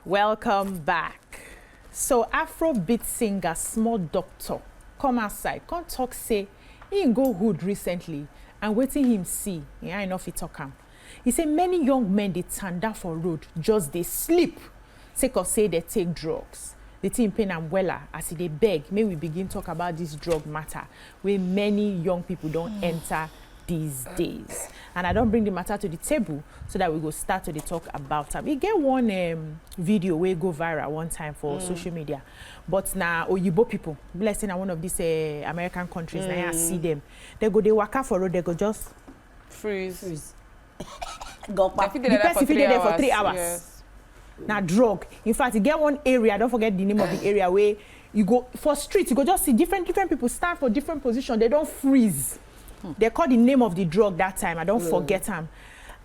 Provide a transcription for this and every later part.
Welcome back. So Afrobeat singer Small Doctor come outside, come talk say he go hood recently and waiting him see. Yeah, enough he talk him. He say many young men they tanda for road, just they sleep. Sake of say they take drugs. The team pain and wella as they beg. May we begin talk about this drug matter where many young people don't enter these days. And I don't bring the matter to the table so that we go start to talk about them. We get one video where go viral one time for social media. But now Oyibo people, blessing in one of these American countries, now I see them. They go they waka for road, they go just freeze. Go back. The person fit there for 3 hours. Yes. Now drug. In fact, you get one area, don't forget the name of the area where you go for street, you go just see different people stand for different positions. They don't freeze. They call the name of the drug that time. I don't forget them.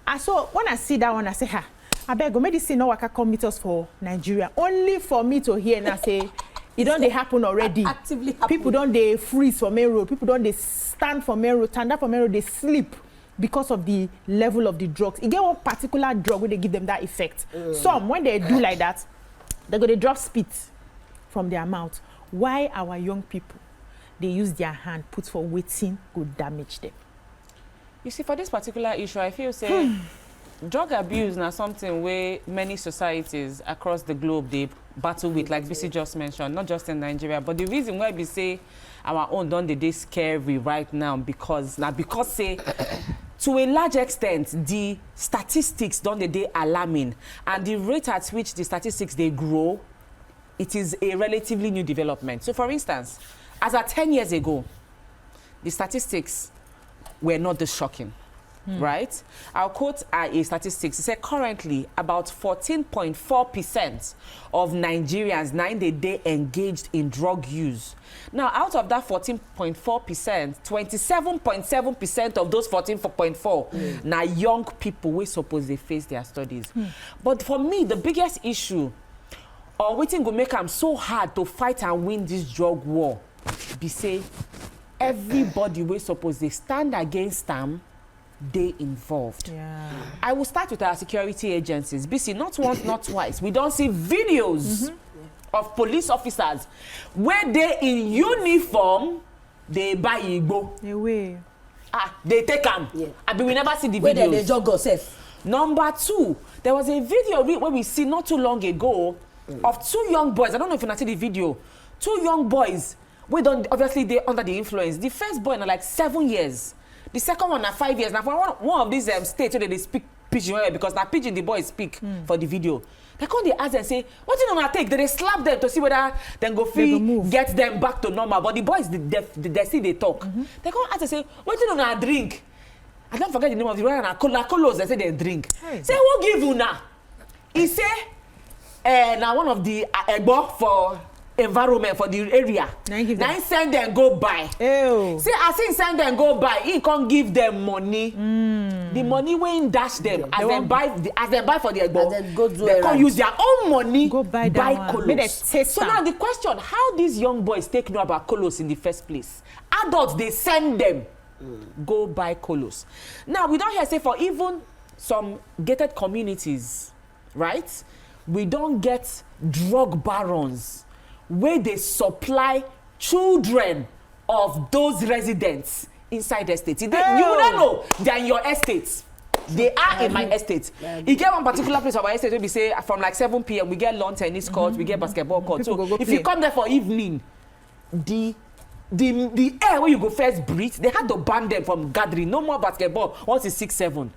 And so when I see that one, I say, ha, I beg go medicine no waka come meet us for Nigeria. Only for me to hear and I say, it don't they happen already. Actively happen. People don't they freeze for main road. People don't they stand for main road, stand up for main road, they sleep because of the level of the drugs. You get one particular drug where they give them that effect. Some, when they do like that, they go they drop spit from their mouth. Why our young people? They use their hand, put for wetin could damage them. You see, for this particular issue, I feel say drug abuse now something where many societies across the globe they battle with, like BC just mentioned, not just in Nigeria. But the reason why we say our own don't they scary right now because say to a large extent the statistics don't they alarming, and the rate at which the statistics they grow, it is a relatively new development. So, for instance, as of 10 years ago, the statistics were not this shocking, right? I'll quote a statistics. It said currently about 14.4% of Nigerians they engaged in drug use. Now, out of that 14.4%, 27.7% of those 14.4 now young people we suppose they face their studies. But for me, the biggest issue or wetin go make them so hard to fight and win this drug war be say everybody we suppose they stand against them, they involved. Yeah. I will start with our security agencies. BC, not once, not twice. We don't see videos of police officers where they in uniform, they buy Igbo. Away. They take them. Yeah. I mean, we never see the Where videos. they jog yourself. Number two, there was a video where we see not too long ago of two young boys. I don't know if you see the video. Two young boys. We don't obviously they under the influence. The first boy now like 7 years. The second one now 5 years. Now for one of these states where they speak pidgin because now pidgin the boys speak for the video. They come they ask and say, what you gonna take? They slap them to see whether then go free get them back to normal. But the boys they see they talk. They come ask and say, what you gonna drink? I don't forget the name of the brother now. Colos, they say they drink. Hey. Say who give you now? He say now one of the egbo for environment for the area. Now he send them go buy. Ew. See, as he send them go buy, he can't give them money. The money when dash them as they buy for the egbo. They can't use their own money go buy colos. So now the question: how these young boys take know about colos in the first place? Adults they send them go buy colos. Now we don't hear say for even some gated communities, right? We don't get drug barons where they supply children of those residents inside the estate. You don't know they're in your estate. They are in my estate. You get one particular place of our estate where we say from like 7 p.m. we get lawn tennis court, we get basketball court. So if you come there for evening, the air where you go first breathe, they had to ban them from gathering. No more basketball once it's 6, 7.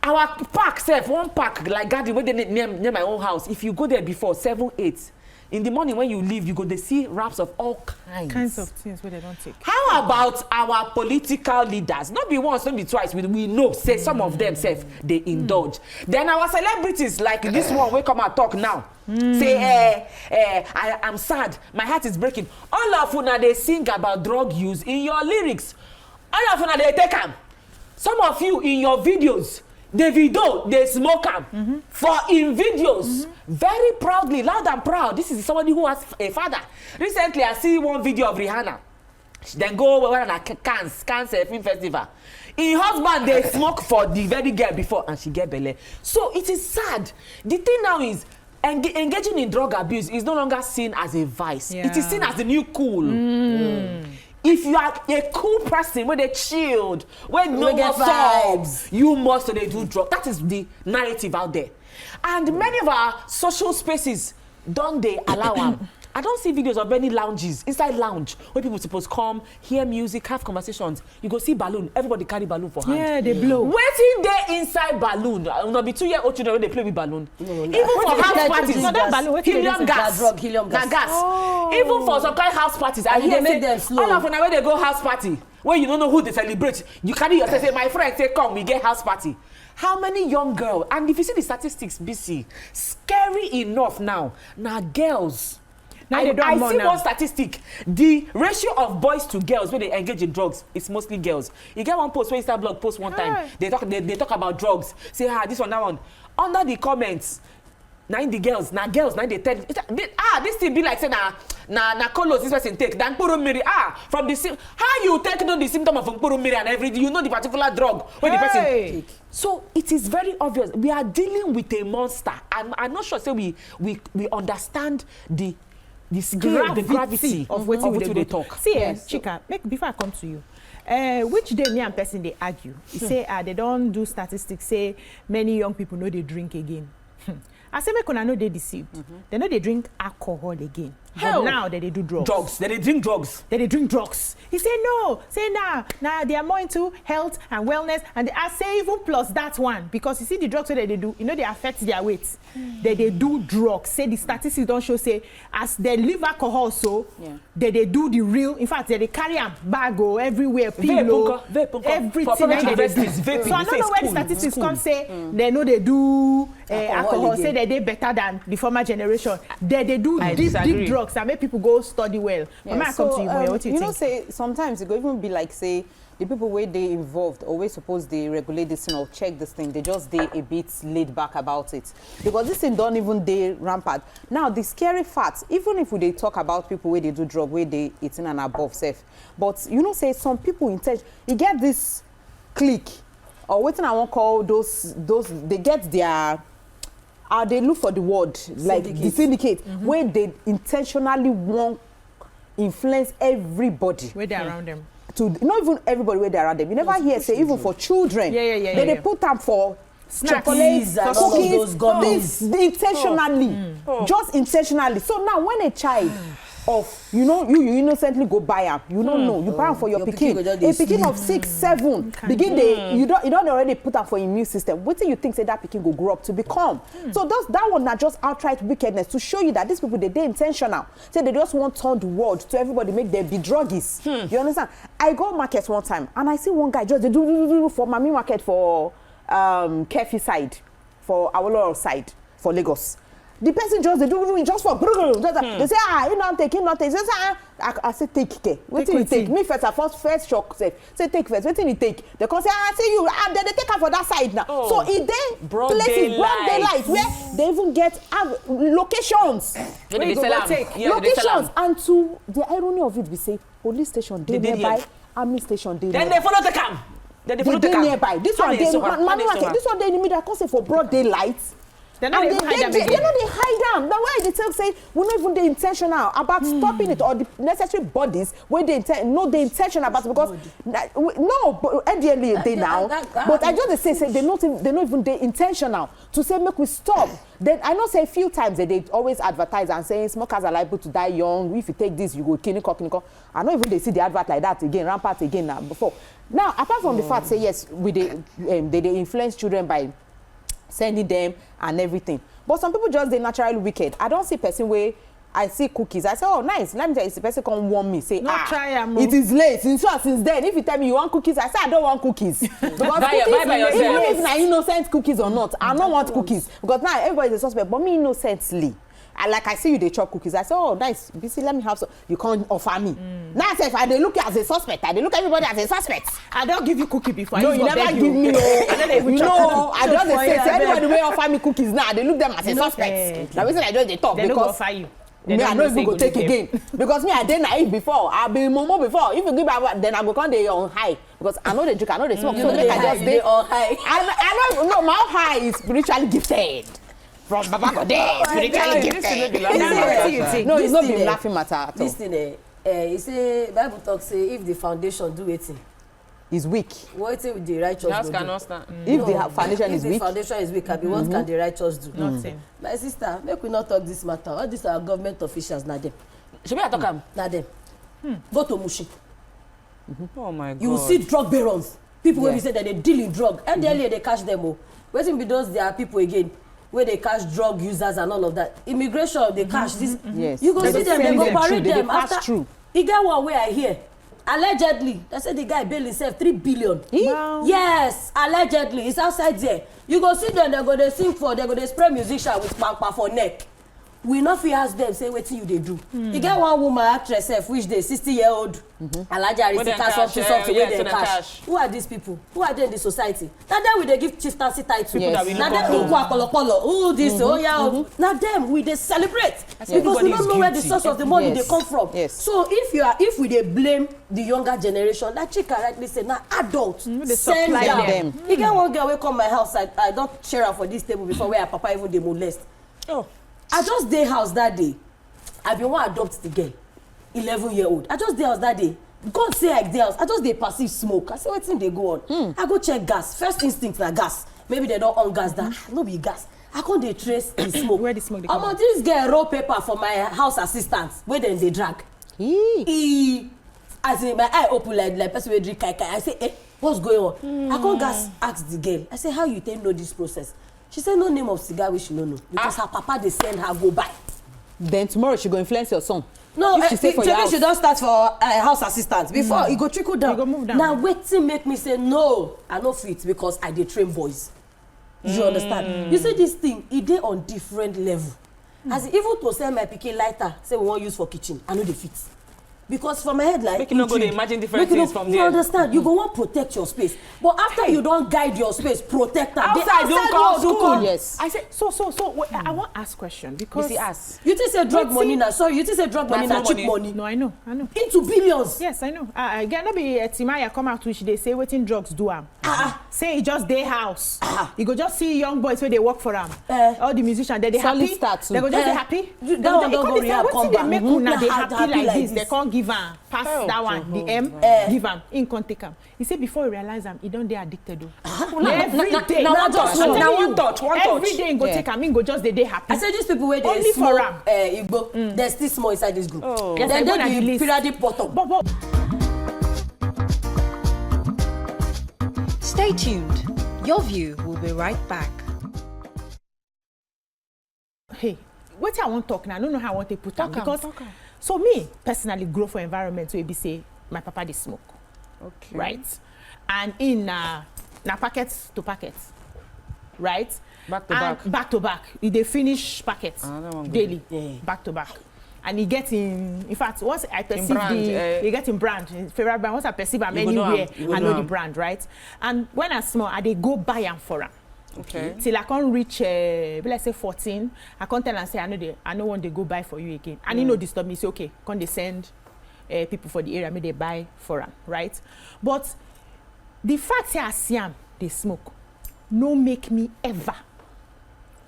Our park, one park like gathering where they near my own house. If you go there before 7, 8. In the morning when you leave, you go to see wraps of all kinds of things where they don't take. How about our political leaders? Not be once, not be twice. We know, say some of them they indulge. Then our celebrities like this one, we come and talk now. Say, I'm sad. My heart is breaking. All of you now they sing about drug use in your lyrics. All of you now they take them. Some of you in your videos. Davido, they smoke them for in videos very proudly, loud and proud. This is somebody who has a father. Recently, I see one video of Rihanna. She then go over at Cannes Film Festival. In husband, they smoke for the very girl before and she get belly. So it is sad. The thing now is, engaging in drug abuse is no longer seen as a vice. It is seen as the new cool. If you are a cool person, when they chilled, when no more vibes, you must they do drugs. That is the narrative out there. And many of our social spaces, don't they allow them? I don't see videos of any lounges, inside lounge, where people supposed to come, hear music, have conversations. You go see balloon, everybody carry balloon for hand. Yeah, they blow. Waiting there inside balloon. Will be 2-year-old children when they play with balloon. Even for house parties, helium gas. Oh. Even for some kind of house parties, I hear say, all of them when they go house party, when you don't know who they celebrate, you carry yourself, say, my friend, say, come, we get house party. How many young girls, and if you see the statistics, BC, scary enough now girls. Now I see one statistic. The ratio of boys to girls when they engage in drugs is mostly girls. You get one post where Insta blog post one time. They talk about drugs. Say this one, that one. Under the comments, now the girls, now they tell this thing be like say na colos this person take. Then Purumiri from the how you take know the symptom of Purumiri and everything. You know the particular drug when the person take. So it is very obvious we are dealing with a monster. I'm not sure say we understand the gravity of what we talk. See, Chika, before I come to you, which day me and person they argue? You say they don't do statistics. Say many young people know they drink again. I say make una know they deceived. They know they drink alcohol again. But now they do drugs. They drink drugs. They drink drugs. He say no. Say now they are more into health and wellness. And I say even plus that one. Because you see the drugs that they do, you know they affect their weight. They do drugs. Say the statistics don't show, say, as they leave alcohol so, they do the real, in fact, they carry a bag or everywhere, pillow, everything. So I don't know where the statistics come say, they know they do alcohol, say that they better than the former generation. They do deep drugs and make people go study well. Yeah, so, come to you, Moya, what do you think? Know, say, sometimes it could even be like, say, the people where they involved always suppose they regulate this thing or check this thing. They just they a bit laid back about it. Because this thing don't even they rampant. Now, the scary facts, even if they talk about people where they do drug, where they 18 and above safe. But, you know, say some people you get this clique, or what I want to call those, they get their, they look for the word, like the syndicate, where they intentionally want influence everybody. Where they're around them. To not even everybody where they're around them. You never hear say even for children. They put them for chocolates, and all of those gummies. Intentionally. Just intentionally. So now when a child of you innocently go buy them, you don't know. You buy them for your pikin. A pikin of 6, 7 begin you don't already put them for immune system. What do you think say that pikin go grow up to become? So that one not just outright wickedness to show you that these people they intentional. Say they just want to turn the world to everybody make them be druggies. You understand? I go market one time and I see one guy just they do for Mami market for Kefi side, for Awolowo side, for Lagos. The person just they do it just for they say you not take. Say I say take care. What you take? Me first shock say take first. What you take? They come say see you they take her for that side now. So it then places broad daylight where they even get locations. Where you go take locations and to the irony of it we say police station they nearby, army station they then they follow the camp. Then they follow the camp nearby. This one they this one they in the middle. I can say for broad daylight. They know they hide them. That's why they say we're not even the intentional about stopping it or the necessary bodies where they intentional about it because but ideally they now. But I just say they're not even the intentional to say make we stop. Then I know say a few times they always advertise and saying smokers are liable to die young. If you take this, you go clinical. I know even they see the advert like that again, rampart again now before. Now apart from the fact say yes, they influence children by sending them and everything. But some people just they naturally wicked. I don't see person where I see cookies. I say, oh nice. Let me tell you, the person come warn me. Say, it is late. Since then, if you tell me you want cookies, I say I don't want cookies. Because cookies, even if na innocent cookies or not, I don't want cookies. Because now everybody is a suspect, but me innocently. Like I see you, they chop cookies. I say, oh, nice. BC, let me have some. You can't offer me. Now I say, if I they look as a suspect, I they look everybody as a suspect. I don't give you cookie before. No, you never give me. No, I just say, everybody will offer me cookies now. They look them as a suspect. Now, reason I just they talk they because offer you. Me, I don't even go take again. Because me, I did naive before. I've been momo before. If you give me, then I go come there on high. Because I know they drink, I know they smoke. So make I just stay on high. I know, no, my high is spiritually gifted. from Baba Godeh, spiritually gifted. No, it's not been laughing matter at all. This thing, you say, Bible talk say, if the foundation do wetin, is weak. What with the righteous Just do? cannot stand. If the foundation is If the weak, foundation is weak, abi what can the righteous do? Nothing. My sister, make we not talk this matter. All these are government officials, na them. Should I talk am? Na them. Go to Mushin. Oh my God. You will see drug barons. People wey be say that they deal in drug. And earlier they catch them. Oh, wetin be those there are people again where they catch drug users and all of that. Immigration they catch this. yes. You go see them, they go parade them pass after. through. E get one wey I hear. Allegedly, they say the guy bail himself 3 billion. Wow. Yes, allegedly, it's outside there. You go see them, they go they sing for, they go they spray musician with pampa for neck. We not fit ask them say wetin you dey do. You get one woman actress sef which dey 60-year-old. Alhaja Arisika something wey dem cash. Who are these people? Who are they in the society? Na them we dey give chieftaincy title. Yes. Na them who go akpolokpolo. Who this? Oh yeah. Na them we dey celebrate because we don't know where the source of the money dey come from. Yes. So if we dey blame the younger generation, that Chika rightly say na adults send supply them. You get one girl wey come my house, I don share am for this table before where her papa even dey molest. Oh. I just dey house that day. I bin wan adopt the girl, 11-year-old. I just dey house that day. God say I dey house. I just dey perceive smoke. I say wetin dey go on? I go check gas. First instinct na gas. Maybe they don on gas that. No be gas. I come dey trace the smoke. Where the smoke dey come Omo, this girl roll paper for my house assistant wey dem dey drag. As in my eye open like person wey drink kai kai. I say, what's going on? I come gas ask the girl. I say, how you take know this process? She say no name of cigar wey she no know because her papa dey send her go buy. Then tomorrow she go influence your son. No, if she stay for your house. She don start for house assistant before e go trickle down. E go move down. Na wetin make me say no, I no fit because I dey train boys. You understand? You see this thing, e dey on different level. As even to sell my pikin lighter, say we wan use for kitchen, I no dey fit. Because for my head like make you no go dey imagine different things from there. You understand? You go wan protect your space, but after you don guide your space, protect am. Outside don come school. Yes. I say so wait, I want ask question because You see ask. You think say drug money na sorry? You think say drug money na cheap money. money? No, I know. Into billions. Yes, I know. Again, no be Timaya come out which they say wetin drugs do am. Say e just dey house. You go just see young boys wey dey work for am. All the musicians they Solid happy. start too. They go just dey happy. That one don go rehab come back. Wetin dey make una dey Happy happy like this? this. They can't give am pass that one. The M give am. Im come take am. He say before he realize am, he don dey addicted o. Every day. na one touch. Na one touch. Every day he go take am. Im go just dey happy. I say these people wey dey Only for smoke am. Igbo, they're still small inside this group. Oh. Yes, Then they go na the they be list. periodic bottom. But Stay tuned. Your View will be right back. hey, wetin I wan talk now, I no know how I want to put am because so me personally grow for environment wey be say my papa dey smoke. Okay. Right? And in na packet to packet. Right? Back to and back. Back to back. E dey finish packet that one good. daily. Yeah. Back to back. And he get in fact, once I perceive brand, he get in brand, his favorite brand. Once I perceive am You go know am. anywhere, You go I know know the am. brand, right? And when I small, I dey go buy am for am. Okay. Till I can't reach, be like say 14, I can't tell and say I no want to go buy for you again. And he no disturb me. Say okay, can't they send people for the area, may they buy for am, right? But the fact say I see am they smoke, no make me ever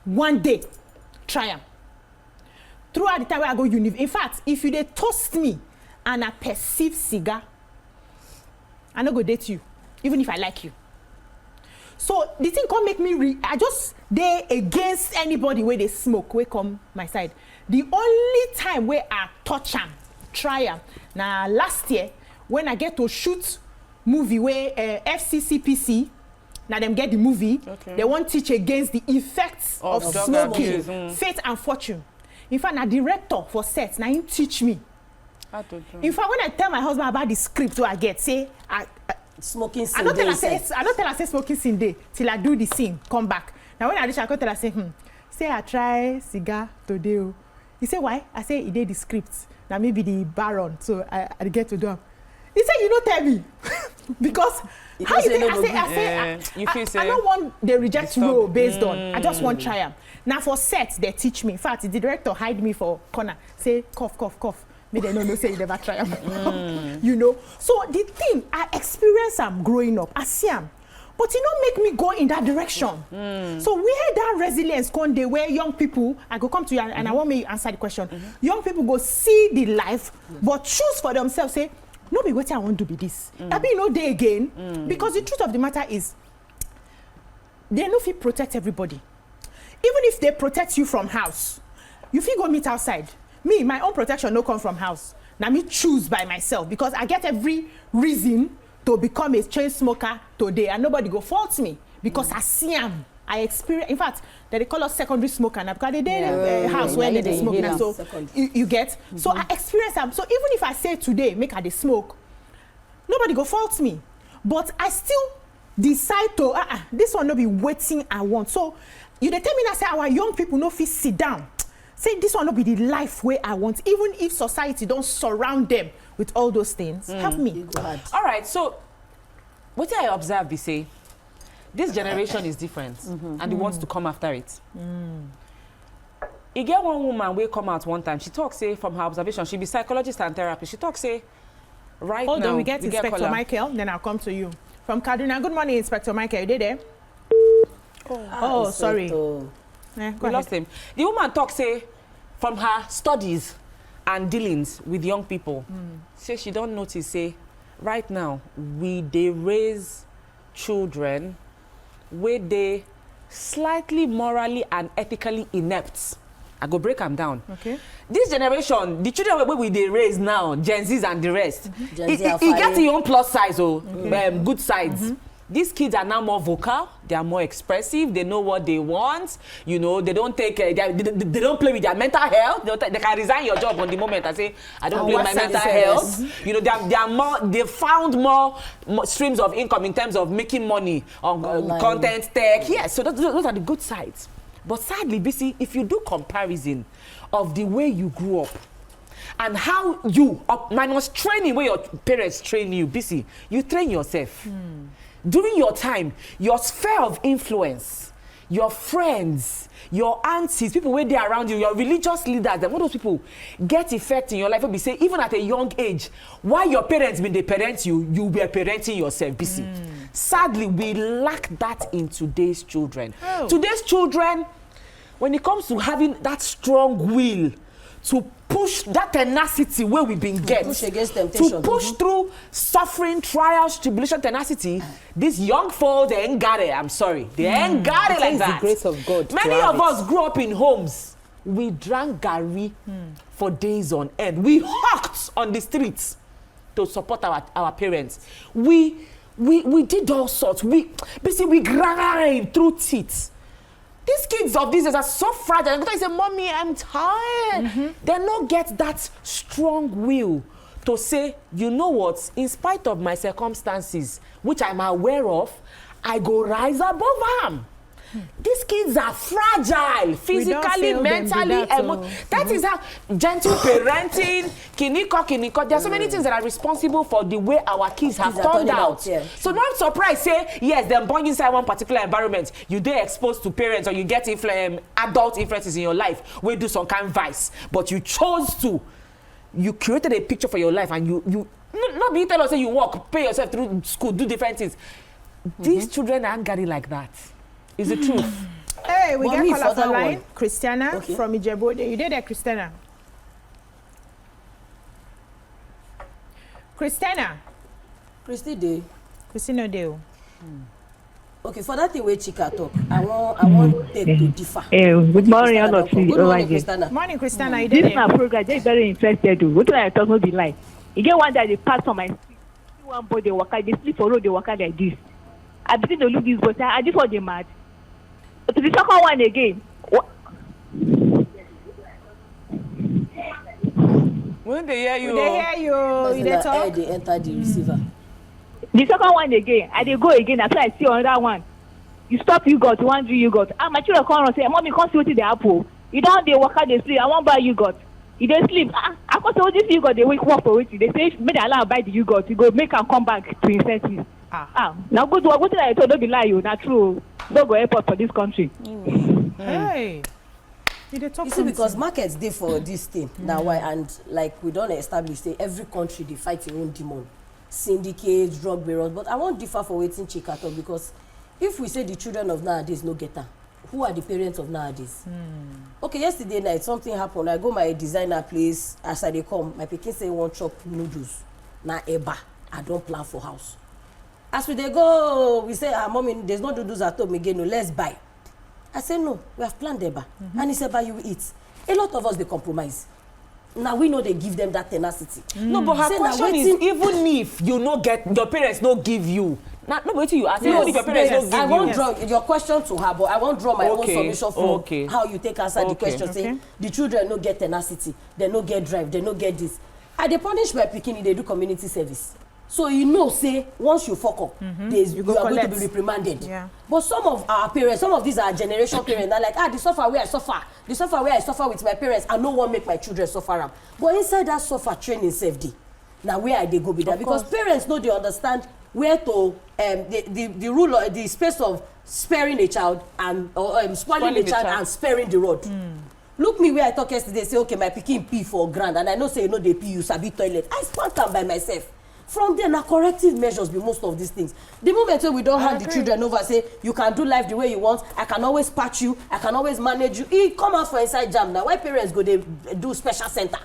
one day try am. Throughout the time where I go uni, in fact, if you dey toast me and I perceive cigar, I no go date you, even if I like you. So the thing can't make me I just dey against anybody where they smoke, wey come my side. The only time where I touch am, try am, na last year when I get to shoot movie where FCCPC, now them get the movie, they won't teach against the effects of drug smoking, abuse, Fate and Fortune. In fact, na director for set, now him teach me. How to do. In fact, when I tell my husband about the script wey I get, say Smoking I don't tell her inside. say I don't tell her say smoking sin day till I do the scene, come back. Now when I reach, I go tell her say I try cigar today. Oh. He say why? I say he did the script. Now maybe the baron, so I get to do him. He said you don't tell me because how you think? I don't want the reject role based on. I just want try him. Now for set they teach me. In fact, the director hide me for corner. Say cough cough cough. Me they no say you never try am. You know. So the thing I experience am growing up, I see am. but it don't make me go in that direction. So where that resilience come dey, where young people, I go come to you and I want me to answer the question. Young people go see the life, but choose for themselves, say, no be wetin I want to be this. That be no day again. Because the truth of the matter is, they no fit protect everybody. Even if they protect you from house, you fit go meet outside. Me, my own protection no come from house. Now me choose by myself because I get every reason to become a chain smoker today, and nobody go fault me because I see am. I experience. In fact, they call us secondary smoker now because they dey house where they smoke now. So you get. So I experience them. So even if I say today make I dey smoke, nobody go fault me. But I still decide to this one no be wetin I want. So you dey tell me that say our young people no fit sit down. Say this one no be the life way I want, even if society don't surround them with all those things. Help me. All right, so what I observe be say this generation is different and they want to come after it. You get one woman will come out one time, she talks say from her observation, she be psychologist and therapist, she talks say right Hold now on, we get Inspector Michael, then I'll come to you. From Kaduna, good morning, Inspector Michael, you there? Oh, sorry. We lost him. The woman talks say from her studies and dealings with young people, say she don't notice say right now they raise children where they slightly morally and ethically inept. I go break them down. Okay. This generation, the children where they raise now, Gen Zs and the rest, it gets your own plus size or good sides. These kids are now more vocal, they are more expressive, they know what they want, you know, they don't take, they don't play with their mental health, they can resign your job on the moment and say, I don't play with my mental health. You know, they found more streams of income in terms of making money on content, tech, yes, so those are the good sides. But sadly, BC, if you do comparison of the way you grew up, and how you, minus training where your parents train you, BC, you train yourself. During your time, your sphere of influence, your friends, your aunties, people where they are around you, your religious leaders, all those people get effect in your life. We say, even at a young age, while your parents been they parent you, you were parenting yourself, BC. Sadly, we lack that in today's children. Today's children, when it comes to having that strong will to push that tenacity where we've been push against temptation, to push through suffering, trials, tribulation, tenacity, these young folks, they ain't got it. I'm sorry. They ain't got it like that. The grace of God. Many of us grew up in homes. We drank gari for days on end. We hawked on the streets to support our parents. We did all sorts. We grind through teeth. These kids of these days are so fragile. They say, Mommy, I'm tired. They don't get that strong will to say, you know what, in spite of my circumstances, which I'm aware of, I go rise above them. These kids are fragile, physically, mentally, that is how gentle parenting, kiniko. There are so many things that are responsible for the way our kids have turned out. So not surprised, say, yes, they're born inside one particular environment. You get exposed to parents or you get adult influences in your life where do some kind of vice. But you chose to. You created a picture for your life and you not be tell us say you walk, pay yourself through school, do different things. These children aren't got it like that. Is the truth. Hey, we get call for line. Christiana from Ijebu. You did that, Christiana. Christiana. Christina Deo. Okay, for that thing where Chika talk, I want them to differ. Good morning, all of you. Good morning, Christiana. Morning, Christiana. You did this my program. They very interested. What do I talk about the line? You get one that they pass on my street. One boy they walk, they sleep for road, they walk like this. I begin to look this boy. I just want them mad. To the second one again. When they hear you, they talk. They enter the receiver. The second one again, I they go again. After I see another one, you stop yogurt, you want do yogurt. My children come and say, Mommy, come see what the apple. You don't they walk out, they sleep. I won't buy yogurt. You don't sleep. I can't say, this yogurt, they wake up for it. They say, may they allow buy the yogurt. You go make and come back to incentive. Now go to what I told don't be lie you, not true. Don't go airport for this country. Hey. You see, because markets dey for this thing. Now why, and like we don't establish say every country they fight their own demon. Syndicates, drug barons, but I won't differ for waiting Chika talk because if we say the children of nowadays no get am, who are the parents of nowadays? Okay, yesterday night something happened. I go my designer place. As I dey come, my pikin say one chop noodles. Na eba, I don plan for house. As we dey go, we say, mommy, there's no noodles at home again. No, let's buy. I say no, we have planned eba, and he said, "But you eat." A lot of us they compromise. Now we know they give them that tenacity. No, but her question is, even if you no get, your parents no give you. Now, no, wait till you ask. Even if your parents no give you. I won't draw your question to her, but I won't draw my own solution for how you take answer the question. Say the children no get tenacity, they no get drive, they no get this. I dey punish my pikin, they do community service. So you know, say once you fuck up, you are going to be reprimanded. Yeah. But some of our parents, some of these are generation parents, they're like, the suffer where I suffer, the suffer where I suffer with my parents, I no want make my children suffer am. But inside that suffer training safety, now where I they go with that? Because parents know they understand where to the rule or the space of sparing a child and spoiling a child and sparing the rod. Look me where I talk yesterday, say okay, my pikin pee for grand, and I know say you know they pee, you sabi toilet. I spank am by myself. From there, now corrective measures be most of these things. The moment when we don't hand the children over, say you can do life the way you want, I can always patch you, I can always manage you. He come out for inside jam now. Why parents go they do special center?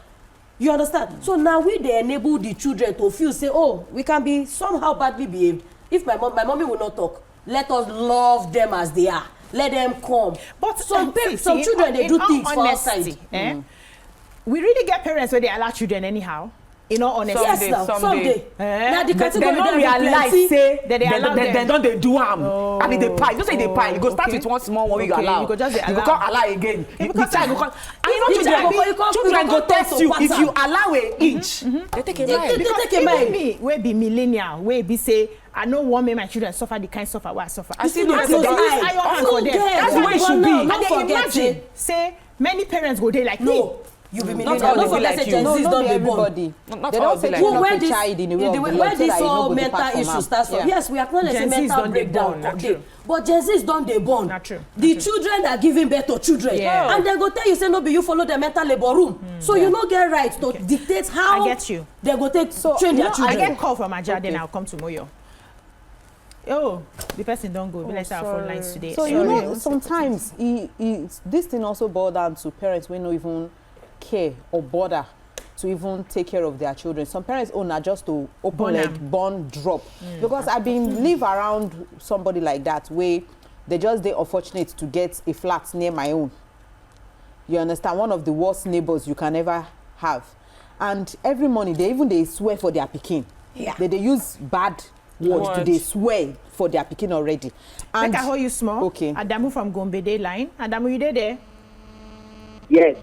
You understand? So now they enable the children to feel say, oh, we can be somehow badly behaved. If my mommy will not talk, let us love them as they are. Let them come. But some children they do things for outside. We really get parents where they allow children anyhow. In all honesty, yes, someday. Now the category don't realize say they don't they do am. And they pile. Don't say they pile. You go start with one small one you allow. You go just you go come allow again. The child go come. And you know children go test you if you allow an inch. They take a mile. They take a mile. Me, we be millennial. We be say I no want make my children suffer the kind suffer where I suffer. I see no for them. That's the way it should be. And they imagine say many parents go there like me. You be millennial. Don't forget say Gen Z's don't be born. They don't say train up a child in the way of the Lord where this so all mental issue starts from. Yes, we acknowledge the mental breakdown. But Gen Z's don't they born. The children are giving birth to children. And they go tell you say no be you follow the mental labor room. So you no get right to dictate how they go take train their children. I get call from Aja, then I'll come to Moyo. Oh, the person don't go. Let's have phone lines today. So you know sometimes this thing also boils down to parents when no even care or bother to even take care of their children. Some parents own are just to open leg, born, drop. Because I've been live around somebody like that where they just they unfortunate to get a flat near my own. You understand? One of the worst neighbors you can ever have. And every morning they swear for their pikin. Yeah. They use bad words to they swear for their pikin already. And I hold you small. Okay. Adamu from Gombe Day line. Adamu, you there?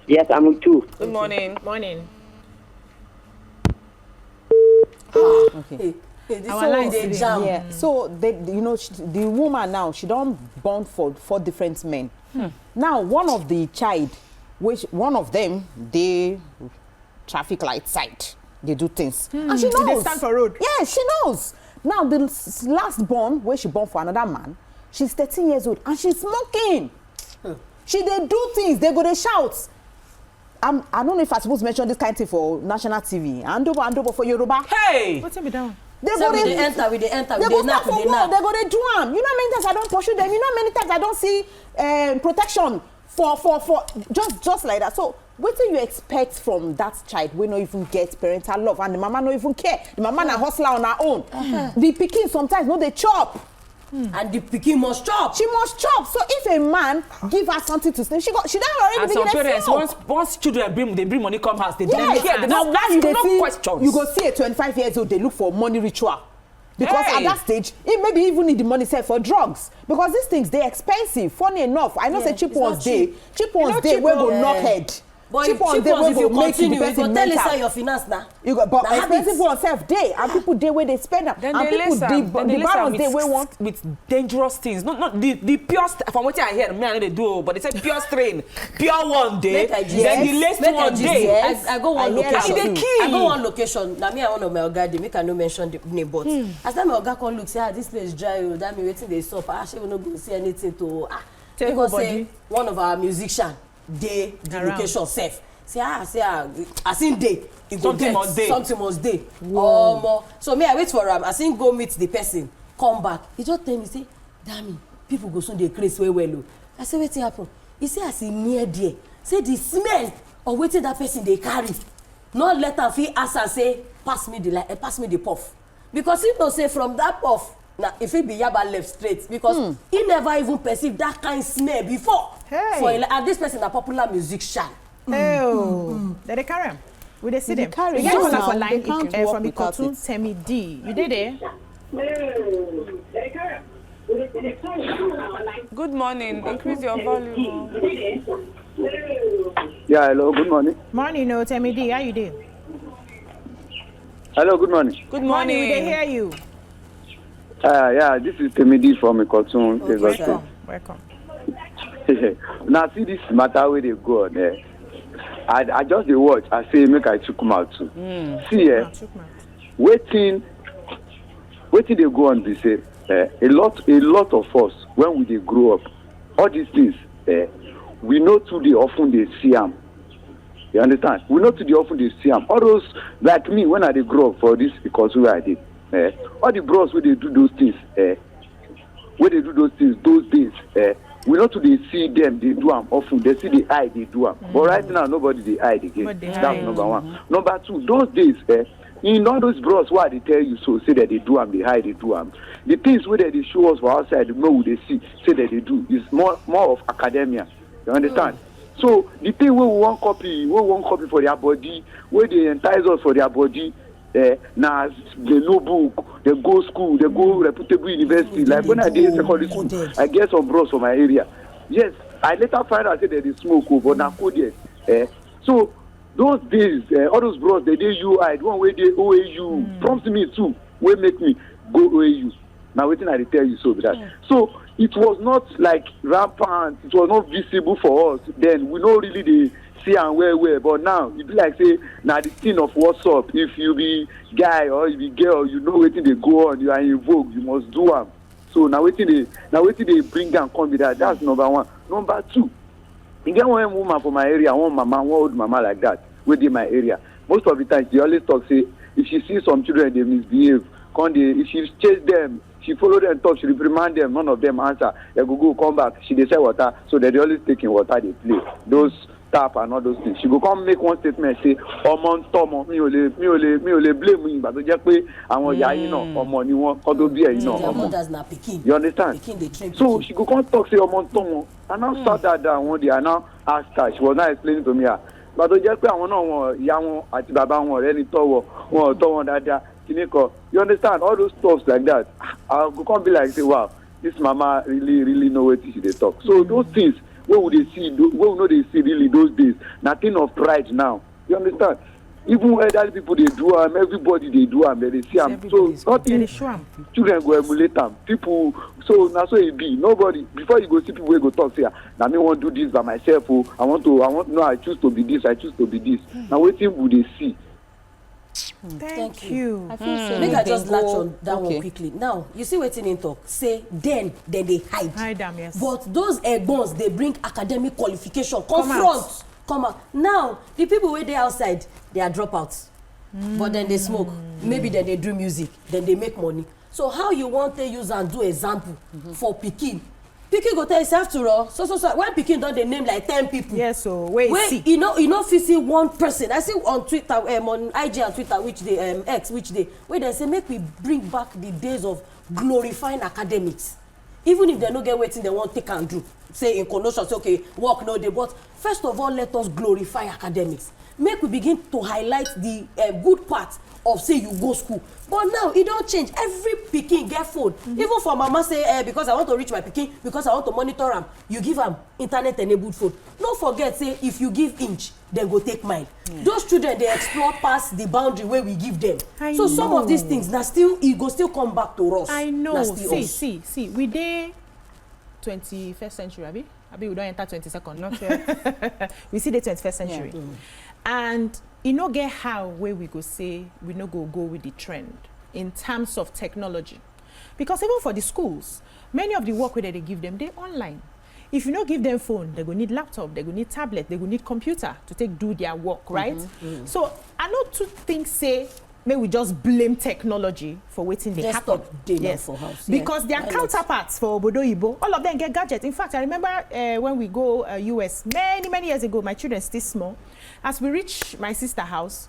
Yes, I'm with you. Good morning. Morning. Okay. Our lines today. Yeah. So the woman now she don't born for 4 different men. Now one of the child, which one of them they traffic light side, they do things, and she knows. They stand for road. Yeah, she knows. Now the last born, where she born for another man, she's 13 years old and she's smoking. She they do things, they go they shout. I don't know if I'm supposed to mention this kind of thing for national TV. Andobo for Yoruba. Hey! What's me down? They go they enter, we knock, they go they do them. You know how many times I don't pursue them. You know how many times I don't see protection for just like that. So what do you expect from that child? We don't even get parental love and the mama don't even care. The mama na hustler on her own. The pikin sometimes they chop. And the pikin must chop. She must chop. So if a man give her something to sleep, she don't already begin to smoke. Once children bring money come house, they don't care. They don't ask no questions. You go see a 25 years old, they look for money ritual. Because at that stage, it maybe even need the money set for drugs. Because these things, they're expensive. Funny enough, I know say cheap ones day where go knock head. But cheap ones day where go continue, you go tell us your finance now. You go, but expensive ones self day, and people day where they spend them. And people the balance day where want with dangerous things. Not the pure from what I hear, me I know they do, but they say pure strain, pure one day, then the last one day. I go one location. I go one location. Now me I want to my oga, make I no mention the name, but as time my oga come look, say this place dry, that me waiting they stop. She will not go see anything to because say one of our musician. Day the location safe. Say as in day you go get something must day. So me I wait for him. As in go meet the person, come back. He just tell me say damn, people go soon dey craze well. I say wetin happen? He say as he near there, say the smell of wetin that person dey carry. Not let am fit ask am say pass me the puff. Because he know say from that puff, now if it be yaba left straight, because he never even perceive that kind smell before. Hey. And this person a popular musician. Oh, they carry him. We they see them. carry We get him one now. for line They can't from walk the without cartoon it. Temi D. You did it? Good morning. Increase your volume. Yeah, hello, good morning. Morning, no Temi D. How you doing? Hello, good morning. Good Morning, we morning. they hear you. Yeah, this is Temidi from Ikotun, Lagos State. Welcome. Now, see this matter where they go on there. I just dey watch. I say make I check them out too. See, wetin they go on be say a lot of us when we dey grow up, all these things we know too dey often dey see am. You understand? We know too dey often dey see am. All those like me when I dey grow up for this because where I did. All the bros wey dey do those things those days we know to dey see them dey do am often. They see the eye dey do am. But right now nobody dey hide again. That's number one. Number two, those days in all those bros why they tell you so say that they do am, they hide, they do am. The things where they show us for outside, no we they see say that they do is more of academia. You understand? So the thing where we want copy for their body, where they entice us for their body. Now they no book, they go school, they go reputable university. Like when I did in secondary school, I get some bros from my area. Yes, I later find out that they smoke, but now coded. So those days, all those bros, they did UI, the one way they OAU, prompted me too, will make me go OAU. Now waiting I tell you so that. So it was not like rampant, it was not visible for us. Then we know really the see and where, but now it be like say now the thing of what's up. If you be guy or you be girl, you know waiting they go on, you are in vogue, you must do them. So now waiting they bring and come with that. That's number one. Number two, you get one woman from my area, one mama, one old mama like that, within my area. Most of the time she always talk say if she sees some children they misbehave, if she chase them, she follow them talk, she reprimand them, none of them answer, they go come back, she dey sell water, so they always taking water they play. Those tap and all those things. She go come make one statement say ọmọ ntọmọ mi ò lè blame yín ìgbà tó jẹ́ pé àwọn ìyá yín náà ọmọ ni wọ́n kọ́ tó bí ẹ̀yin náà ọmọ. You understand? So she go come talk say ọmọ ntọmọ and now start that down one day and now ask her, she was not explaining to me her ìgbà tó jẹ́ pé àwọn náà wọn ìyá wọn àti bàbá wọn ọ̀rẹ́ ni tọ́wọ́ wọn ò tọ́ wọn dáadáa kíní kan. You understand? All those stuff like that. I go come be like say wow, this mama really know wetin she dey talk. So those things where would they see? Where would they see really those days? Nothing of pride now. You understand? Even elderly people they do them, everybody they do them, they see them. So nothing. Children go emulate them. People. So now so it be nobody. Before you go see people, we go talk say, "Now me want to do this by myself. Oh, I want. No, I choose to be this. I choose to be this." Now waiting would they see? Thank you. I feel so. Make I just latch on that one quickly. Now, you see wetin in talk. Say then they hide. Hide them, yes. But those egbons, they bring academic qualification. Come out. Now, the people where they outside, they are dropouts. But then they smoke. Maybe then they do music. Then they make money. So how you want to use and do example for Pikin? Pikin go tell yourself to roll. So when Pikin don dey name like 10 people. Yes, so wait see. You know fit see one person. I see on Twitter, on IG and Twitter, which day X, which day, where they say make we bring back the days of glorifying academics. Even if they no get wetin they want take and do. Say in connotation, say okay, work no dey. But first of all, let us glorify academics. Make we begin to highlight the good part of say you go school. But now e don change. Every pikin get phone. Even for mama say because I want to reach my pikin, because I want to monitor am, you give am internet enabled phone. No forget say if you give inch, dem go take mile. Those children dey explore pass the boundary wey we give them. So some of these things na still e go still come back to us. I know. See we dey 21st century abi we don enter 22nd. Not yet. We see the 21st century. Yeah. And e no get how where we go say we no go with the trend in terms of technology, because even for the schools, many of the work where they give them, they online. If you no give them phone, they go need laptop, they go need tablet, they go need computer to do their work, right? So I no too think say may we just blame technology for waiting they happen. Yes, for house. Because their counterparts for Obodo Ibo, all of them get gadgets. In fact, I remember when we go US many years ago, my children still small. As we reach my sister's house,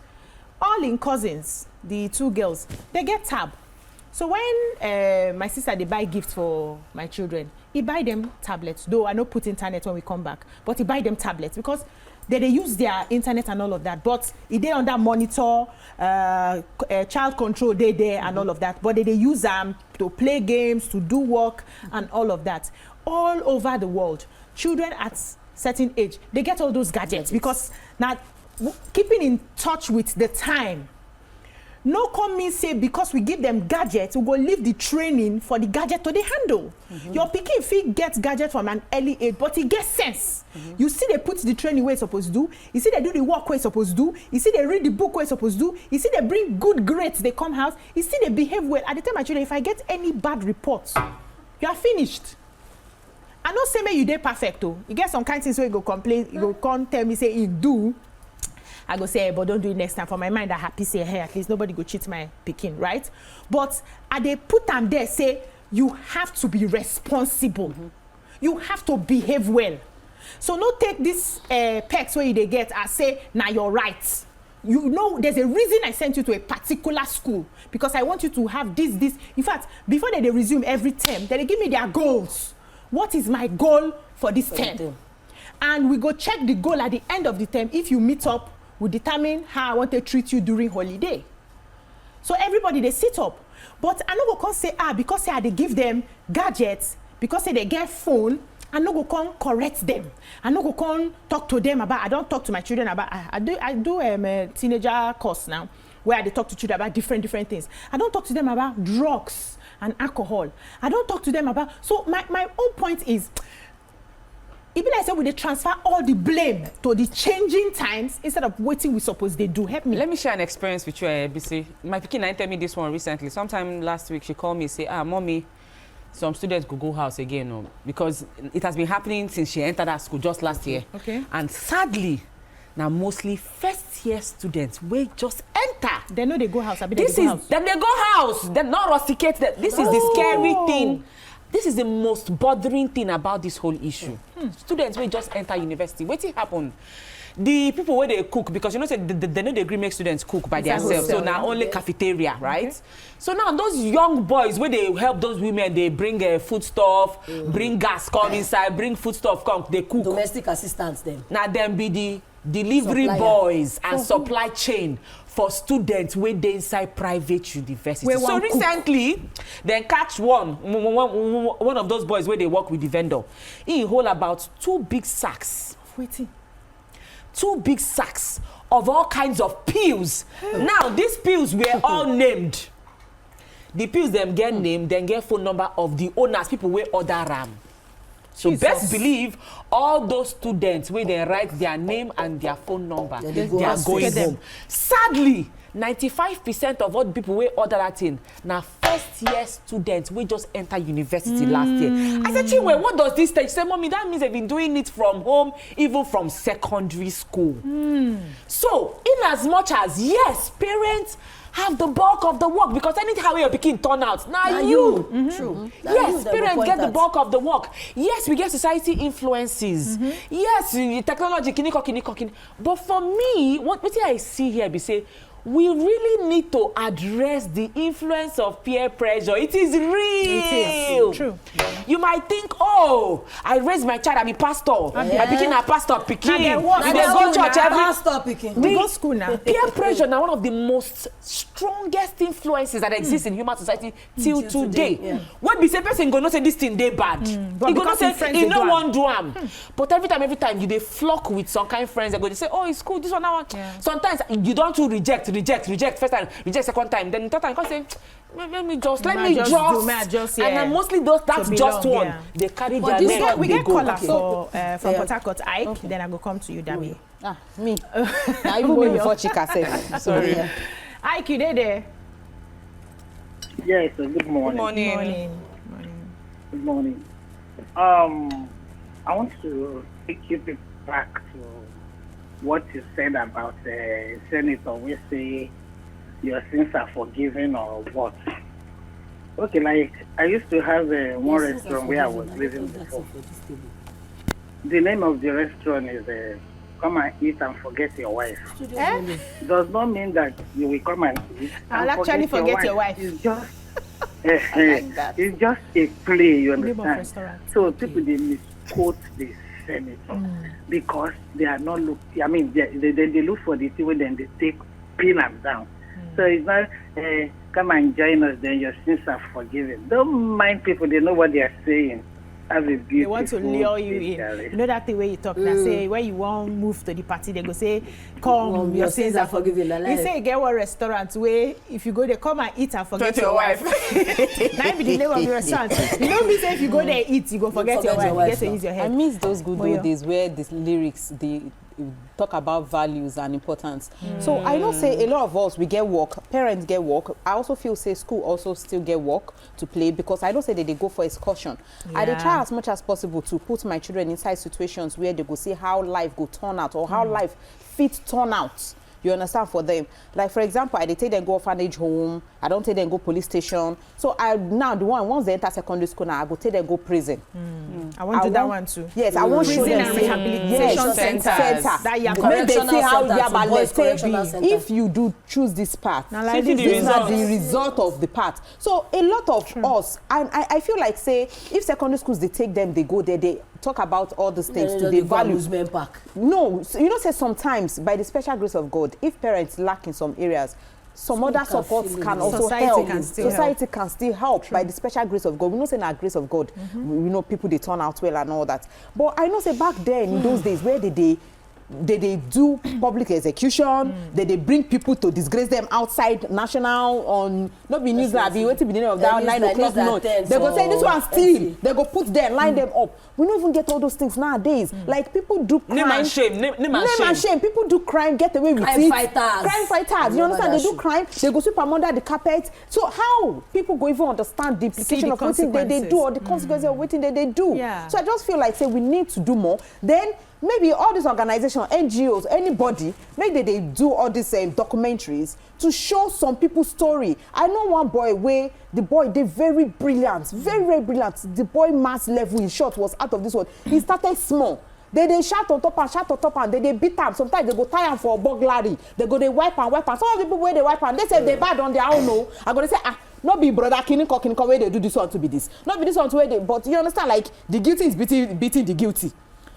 all in cousins, the 2 girls, they get tab. So when my sister they buy gifts for my children, he buy them tablets. Though I don't put internet when we come back, but he buy them tablets because they use their internet and all of that. But if they under monitor, child control, they there and all of that. But they use them to play games, to do work and all of that. All over the world, children at certain age, they get all those gadgets because now keeping in touch with the time. No come mean say because we give them gadgets, we go leave the training for the gadget to the handle. Your pikin fit get gadget from an early age, but he gets sense. You see they put the training where it's supposed to do. You see they do the work where it's supposed to do. You see they read the book where it's supposed to do. You see they bring good grades, they come house. You see they behave well. At the time, my children, if I get any bad reports, you are finished. I don't say me you dey perfect though. You get some kind of things where you go complain, you go come tell me say you do. I go say, but don't do it next time. For my mind, I happy say, hey, at least nobody go cheat my pikin, right? But they put them there, say, you have to be responsible. You have to behave well. So no take this pecs where they get and say, now you're right. You know, there's a reason I sent you to a particular school because I want you to have this. In fact, before they resume every term, they give me their goals. What is my goal for this term? And we go check the goal at the end of the term. If you meet up, we determine how I want to treat you during holiday. So everybody, they sit up. But I no go come say, because say I dey give them gadgets, because say they get phone, I no go come correct them. I no go come talk to them about, I don't talk to my children about, I do a teenager course now, where I talk to children about different things. I don't talk to them about drugs and alcohol. I don't talk to them about, so my own point is, even I said we transfer all the blame to the changing times instead of waiting we suppose they do. Help me. Let me share an experience with you, BC. My pikin tell me this one recently. Sometime last week, she called me and say, mommy, some students could go house again. No? Because it has been happening since she entered that school just last year. Okay. And sadly, now mostly first-year students will just enter. They know they go house. Then they go house. They're not rusticate. This is the scary thing. This is the most bothering thing about this whole issue. Students will just enter university. What happen? The people where they cook, because you know, they know they agree make students cook by themselves. So now only cafeteria, right? Okay. So now those young boys where they help those women, they bring food stuff, bring gas, come inside, bring food stuff, come, they cook. Domestic assistants then. Now them be the delivery boys and supply chain for students where they inside private university. So recently, they catch one of those boys where they work with the vendor. He hold about 2 big sacks. Waiting. 2 big sacks of all kinds of pills. Now, these pills were all named. The pills them get named, then get phone number of the owners, people where order RAM. So best believe all those students where they write their name and their phone number, they are going home. Sadly, 95% of all the people who order that in now first-year students we just enter university last year. I said, Chinwe, what does this stage say? Mommy, that means they've been doing it from home, even from secondary school. So, in as much as, yes, parents have the bulk of the work, because anyhow your pikin turn out, now you. True. Yes, parents get the bulk of the work. Yes, we get society influences. Yes, technology, kiniko. But for me, what I see here be say, we really need to address the influence of peer pressure. It is real. It is true. You might think, oh, I raised my child, I'm a pastor. I became a pastor, pikin. They go church every pastor, pikin. We go school now. Peer pressure now one of the most strongest influences that exist in human society till today. When be say person go not say this thing they bad. He go not say he no one do am. But every time you they flock with some kind of friends, they go they say, oh, it's cool, this one, that one. Sometimes you don't to reject first time, reject second time, then third time you say, let me just and then mostly that's just one. Yeah. They carry their name. We get caller from Port Harcourt, Ike. Then I go come to you, Dami. Me. Now even me before Chika said. Sorry. Ike, you there? Yes, good morning. Good morning. I want to take you back to what you said about Senator. We say your sins are forgiven or what. Okay, like I used to have one restaurant where I was living before. The name of the restaurant is Come and Eat and Forget Your Wife. Does not mean that you will come and eat and actually forget your wife. It's just it's just a play, you understand? So people they misquote the senator because they are not looking. I mean, they look for the thing when then they take pin them down. So it's not come and join us, then your sins are forgiven. Don't mind people; they know what they are saying. Have a beautiful. They want to lure you in. You know that the way you talk. Now say when you want move to the party, they go say, "Come, your sins are forgiven." You say you get one restaurant where if you go there, come and eat and forget your wife. That be the name of your restaurant. You know me say if you go there eat, you go forget your wife. You get to use your head. I miss those good old days where the lyrics they talk about values and importance. So I know say a lot of us we get work, parents get work. I also feel say school also still get work to play because I don't say that they go for excursion. I dey try as much as possible to put my children inside situations where they go see how life go turn out or how life fit turn out. You understand, for them. Like for example, I dey take them go orphanage home. I don't take them go police station. So I now the one once they enter secondary school now I go take them go prison. I want to do that one too. Yes, I want prison show them and rehabilitation centers. That They say how correctional be. If you do choose this path, like this is the result of the path. So a lot of us, and I feel like say if secondary schools they take them, they go there, they talk about all these things to the value. No, so, you know, say sometimes by the special grace of God, if parents lack in some areas, some other supports can also help. Society can still help by the special grace of God. We know say na grace of God. We know people they turn out well and all that. But I know say back then in those days where they do public execution, they bring people to disgrace them outside national on not be news be waiting be the name of that 9 o'clock noon. They go say this one steal. They go put them, line them up. We don't even get all those things nowadays. Like people do crime. Name and shame. Name and shame. People do crime, get away with crime it. Crime fighters. You understand? They do crime. They go sweep them under the carpet. So how people go even understand the implication of what they do or the consequences of what they do? Yeah. So I just feel like say we need to do more. Then maybe all these organizations, NGOs, anybody, maybe they do all these documentaries to show some people's story. I know one boy where the boy did very brilliant, very brilliant. The boy mass level in short was out of this world. He started small. They shout on top and they beat him. Sometimes they go tie him for a burglary. They go they wipe and. Some of the people where they wipe and they say they bad on their own. No, I'm gonna say not be brother Kiniko where they do this one to be this. Not be this one to where they. But you understand, like the guilty is beating the guilty.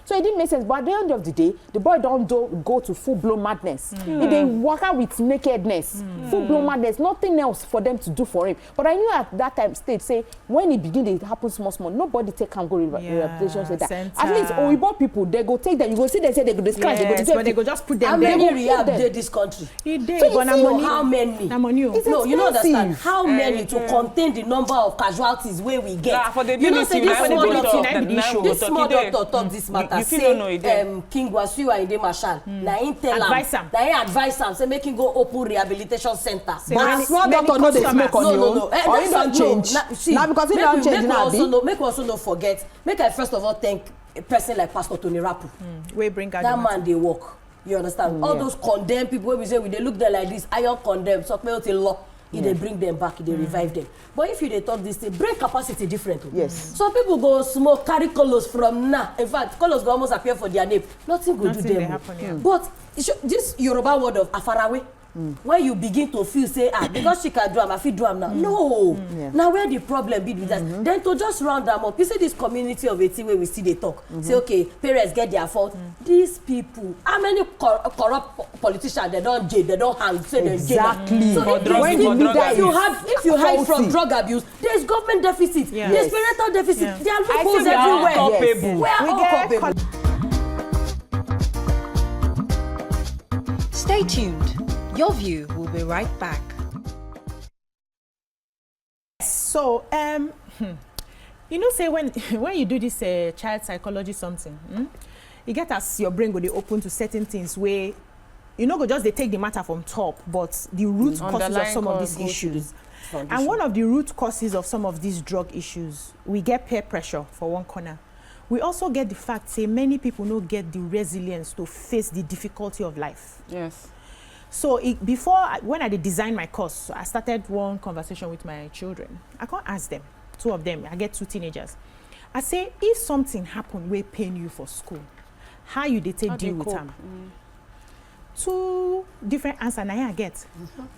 So it didn't make sense. But at the end of the day, the boy don't go to full-blown madness. He dey waka with nakedness, full-blown madness. Nothing else for them to do for him. But I knew at that time stage, say when it begin, it happen small. Nobody take and go rehabilitation center. At least Oyibo people, they go take them. You go see they say they go describe. Yes, but they go just put them. How many rehab did this country? He did. So how many? No, you don't understand. How many to contain the number of casualties where we get? Yeah, for the you know, say this small doctor talk this matter. Say King Wasiu Ayinde Marshal na him tell am na him advise am say make him go open rehabilitation center. But small doctor no dey smoke on you or he don change na because he don change now abi. Make we also no forget, make I first of all thank a person like Pastor Tony Rapu. We bring out that man dey work, you understand. All those condemned people wey we say we dey look there like this iron condemned so pay till law. They bring them back, they revive them. But if you they talk this thing, brain capacity different. Yes. Some people go smoke, carry colors from now. In fact, colors go almost appear for their name. Nothing will do them. Happen, But this Yoruba word of afarawe, when you begin to feel say because she can do am, I feel do am now. No. Now where the problem be with that? Then to just round them up, you see this community of 18 where we see they talk. Say okay, parents get their fault. These people, how many corrupt politicians they don't jail, they don't hang, say they jail. Exactly. So if you hide from drug abuse, there's government deficit, there's parental deficit, there are loopholes everywhere. We are all culpable. Stay tuned. Your View will be right back. So, you know, say when you do this child psychology something, you get as your brain go dey open to certain things where you know go just they take the matter from top, but the root causes of some of these issues. And one of the root causes of some of these drug issues, we get peer pressure for one corner. We also get the fact say many people don't get the resilience to face the difficulty of life. Yes. So when I designed my course, so I started one conversation with my children. I can't ask them, 2 of them, I get 2 teenagers. I say, if something happen wey pain you for school, how you dey take deal with them? 2 different answers I get.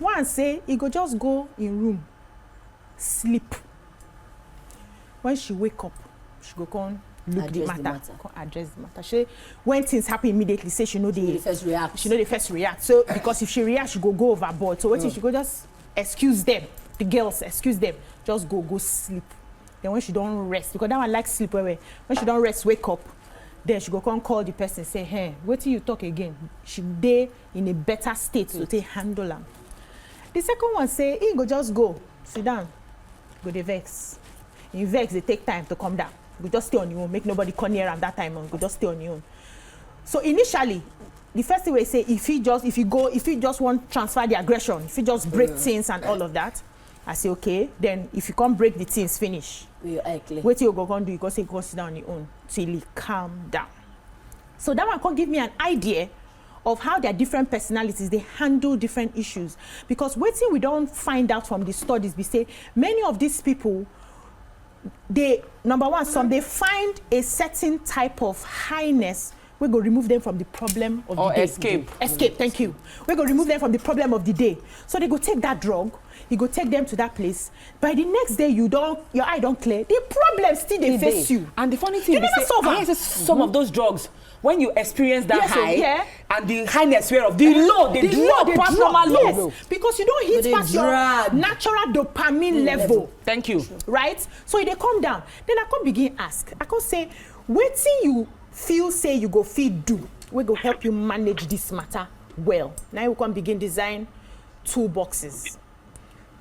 One say, he go just go in room, sleep. When she wake up, she go come look the matter, come address the matter. She, when things happen immediately, say she know the first react. She know the first react. So because if she react, she go overboard. So what she go just excuse them, the girls excuse them, just go sleep. Then when she don't rest, because that one likes sleep when she don't rest, wake up. Then she go come call the person, say, hey, wait till you talk again. She dey in a better state to take handle them. The second one say, he go just go, sit down, go dey vex. In vex, they take time to come down. You just stay on your own, make nobody come near at that time, you just stay on your own. So initially, the first thing we say, if he just want to transfer the aggression, if he just break things and all of that, I say, okay, then if you can't break the things, finish. Wait till you go do, you go say, go sit down on your own till he calm down. So that one can give me an idea of how their different personalities, they handle different issues. Because waiting, we don't find out from the studies, we say, many of these people, they, number one, some they find a certain type of highness, we go remove them from the problem of the day. Escape, thank you. We go remove them from the problem of the day. So they go take that drug, you go take them to that place. By the next day, your eye don't clear. The problem still they face you. And the funny thing is, some of those drugs, when you experience that high, and the highness whereof, the low, they drop past normal low. Because you don't hit past your natural dopamine level. Thank you. Right? So they come down. Then I can begin ask. I can say, wait till you feel say you go feed do, we go help you manage this matter well. Now you can begin design 2 boxes.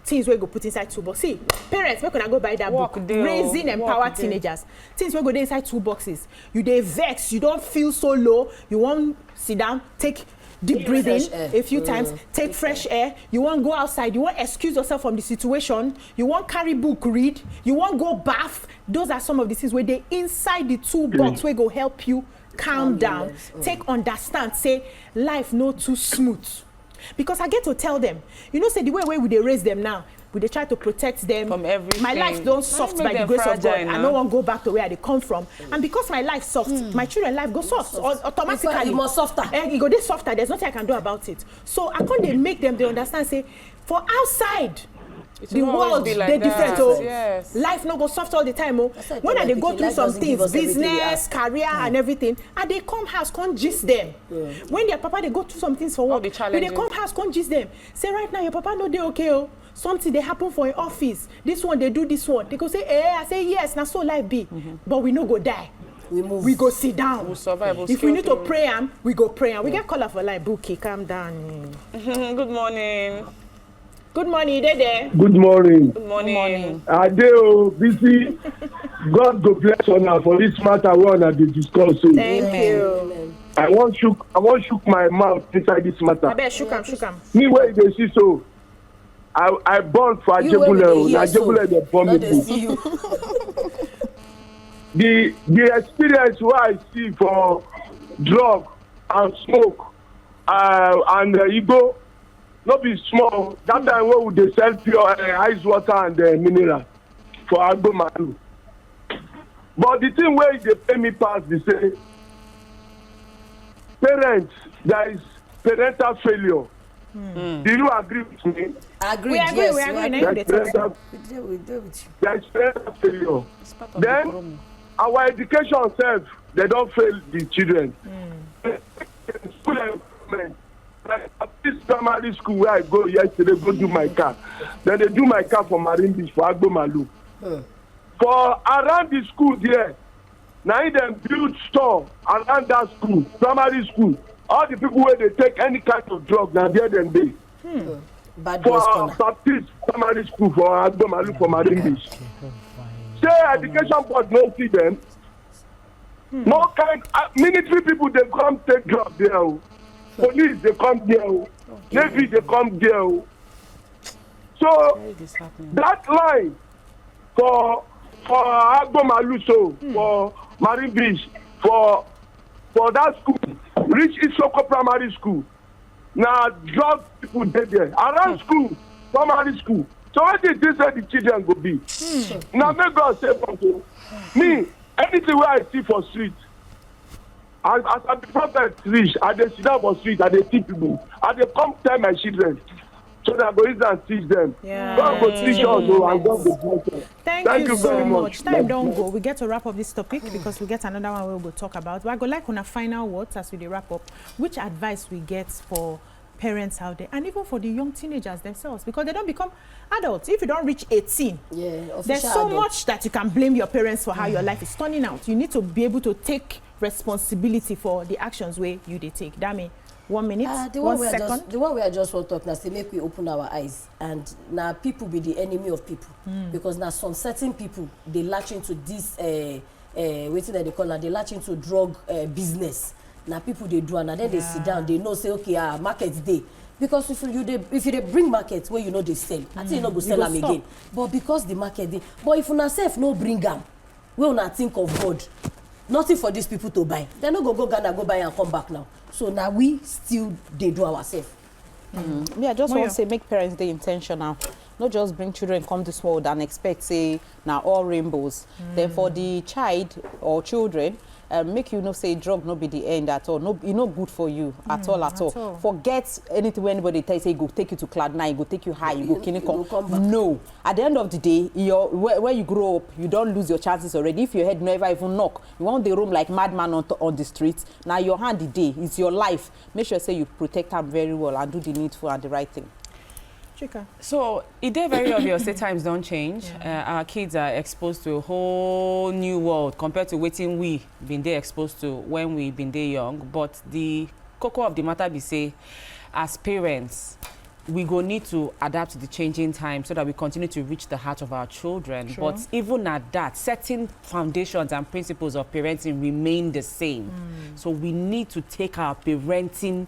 Things we go put inside 2 boxes. See, parents, we're gonna go buy that book, Raising Empowered Teenagers. Things we go there inside 2 boxes. You dey vex, you don't feel so low, you want sit down, take deep breathing a few times, take fresh air, you want go outside, you want excuse yourself from the situation, you want carry book read, you want go bath. Those are some of the things where they inside the 2 box where go help you calm down, take understand, say life no too smooth. Because I get to tell them, you know, say the way we they raise them now, we they try to protect them from everything. My life don't soft by the grace of God. I no one go back to where they come from. And because my life soft, my children life go soft automatically. More softer. You go this softer. There's nothing I can do about it. So I can't they make them they understand. Say for outside. The world like they different. Life no go soft all the time. When they go through some things, business, career, and everything, and they come house, can't gist them. When their papa they go through some things for work, when they come house, can't gist them. Say right now your papa no they okay. Oh, something they happen for your office. This one they do this one. They go say I say yes. Now so life be, but we no go die. We move. We go sit down. We'll survive. If we need to pray, we go pray. We get call for like bookie. Calm down. Good morning. Good morning, Dede. Good morning. Good morning. Adeo, busy. God go bless on her for this matter one that they discuss. Thank you. I want shook my mouth inside this matter. I bet shook am. Me where they see so. I born for Ajebule. Ajebule they born me. The experience what I see for drug and smoke and ego. Not be small. That time when they sell pure ice water and mineral for Agbo Malu. But the thing where they pay me pass, they say, parents, there is parental failure. Do you agree with me? We agree. There is parental failure. Then our education self, they don't fail the children. School environment. Like at this primary school where I go yesterday, go do my car. Then they do my car for Marine Beach for Agbo Malu. For around the school there, now them build store around that school, primary school. All the people where they take any kind of drug, now there them they. For Baptist primary school for Agbo Malu for Marine Beach. Say education board no see them. No kind military people they come take drugs there. Police they come there, Navy they come there. So that line for Agbo Malu, for Marine Beach, for that school, reach Isoko Primary School. Now, drug people dead there. Around school, primary school. So what did this say the children go be? Now, make God say something. Me, anything where I see for street, as a prophet reach, I dey sit down for street, I dey see people. I dey come tell my children. So that I go easy and teach them. Yeah. God go teach us, and God go bless them. Thank you so much. Time don't go. We get to wrap up this topic because we get another one we'll go talk about. But I go like on a final words as we wrap up. Which advice we get for parents out there and even for the young teenagers themselves, because they don't become adults if you don't reach 18. There's so much that you can blame your parents for how your life is turning out. You need to be able to take responsibility for the actions where you they take. Dami, 1 minute, 1 second. The one we are just want to talk now, say make we open our eyes, and now people be the enemy of people, because now some certain people they latch into this waiting that they call that they latch into drug business. Now people they do, and then they sit down, they know say okay, market day. Because if you bring market where you know they sell, I think you know go sell them again. But because the market day, but if una self no bring them, we will not think of God. Nothing for these people to buy. They no go Ghana, go buy and come back now. So now we still they do ourselves. Yeah, I just want to say make parents they intentional. Not just bring children come this world and expect say now all rainbows. Then for the child or children, make you know say drug no be the end at all. No, it's not good for you at all. Forget anything when anybody tells you go take you to cloud 9, go take you high, you go clinical. No, at the end of the day, when you grow up, you don't lose your chances already. If your head never even knock, you want the room like madman on the streets. Now your hand the day, it's your life. Make sure say you protect them very well and do the needful and the right thing. Chika. So it is very obvious that times don't change. Our kids are exposed to a whole new world compared to wetin we been there exposed to when we been there young. But the cocoa of the matter be say, as parents, we go need to adapt to the changing time so that we continue to reach the heart of our children. Sure. But even at that, certain foundations and principles of parenting remain the same. So we need to take our parenting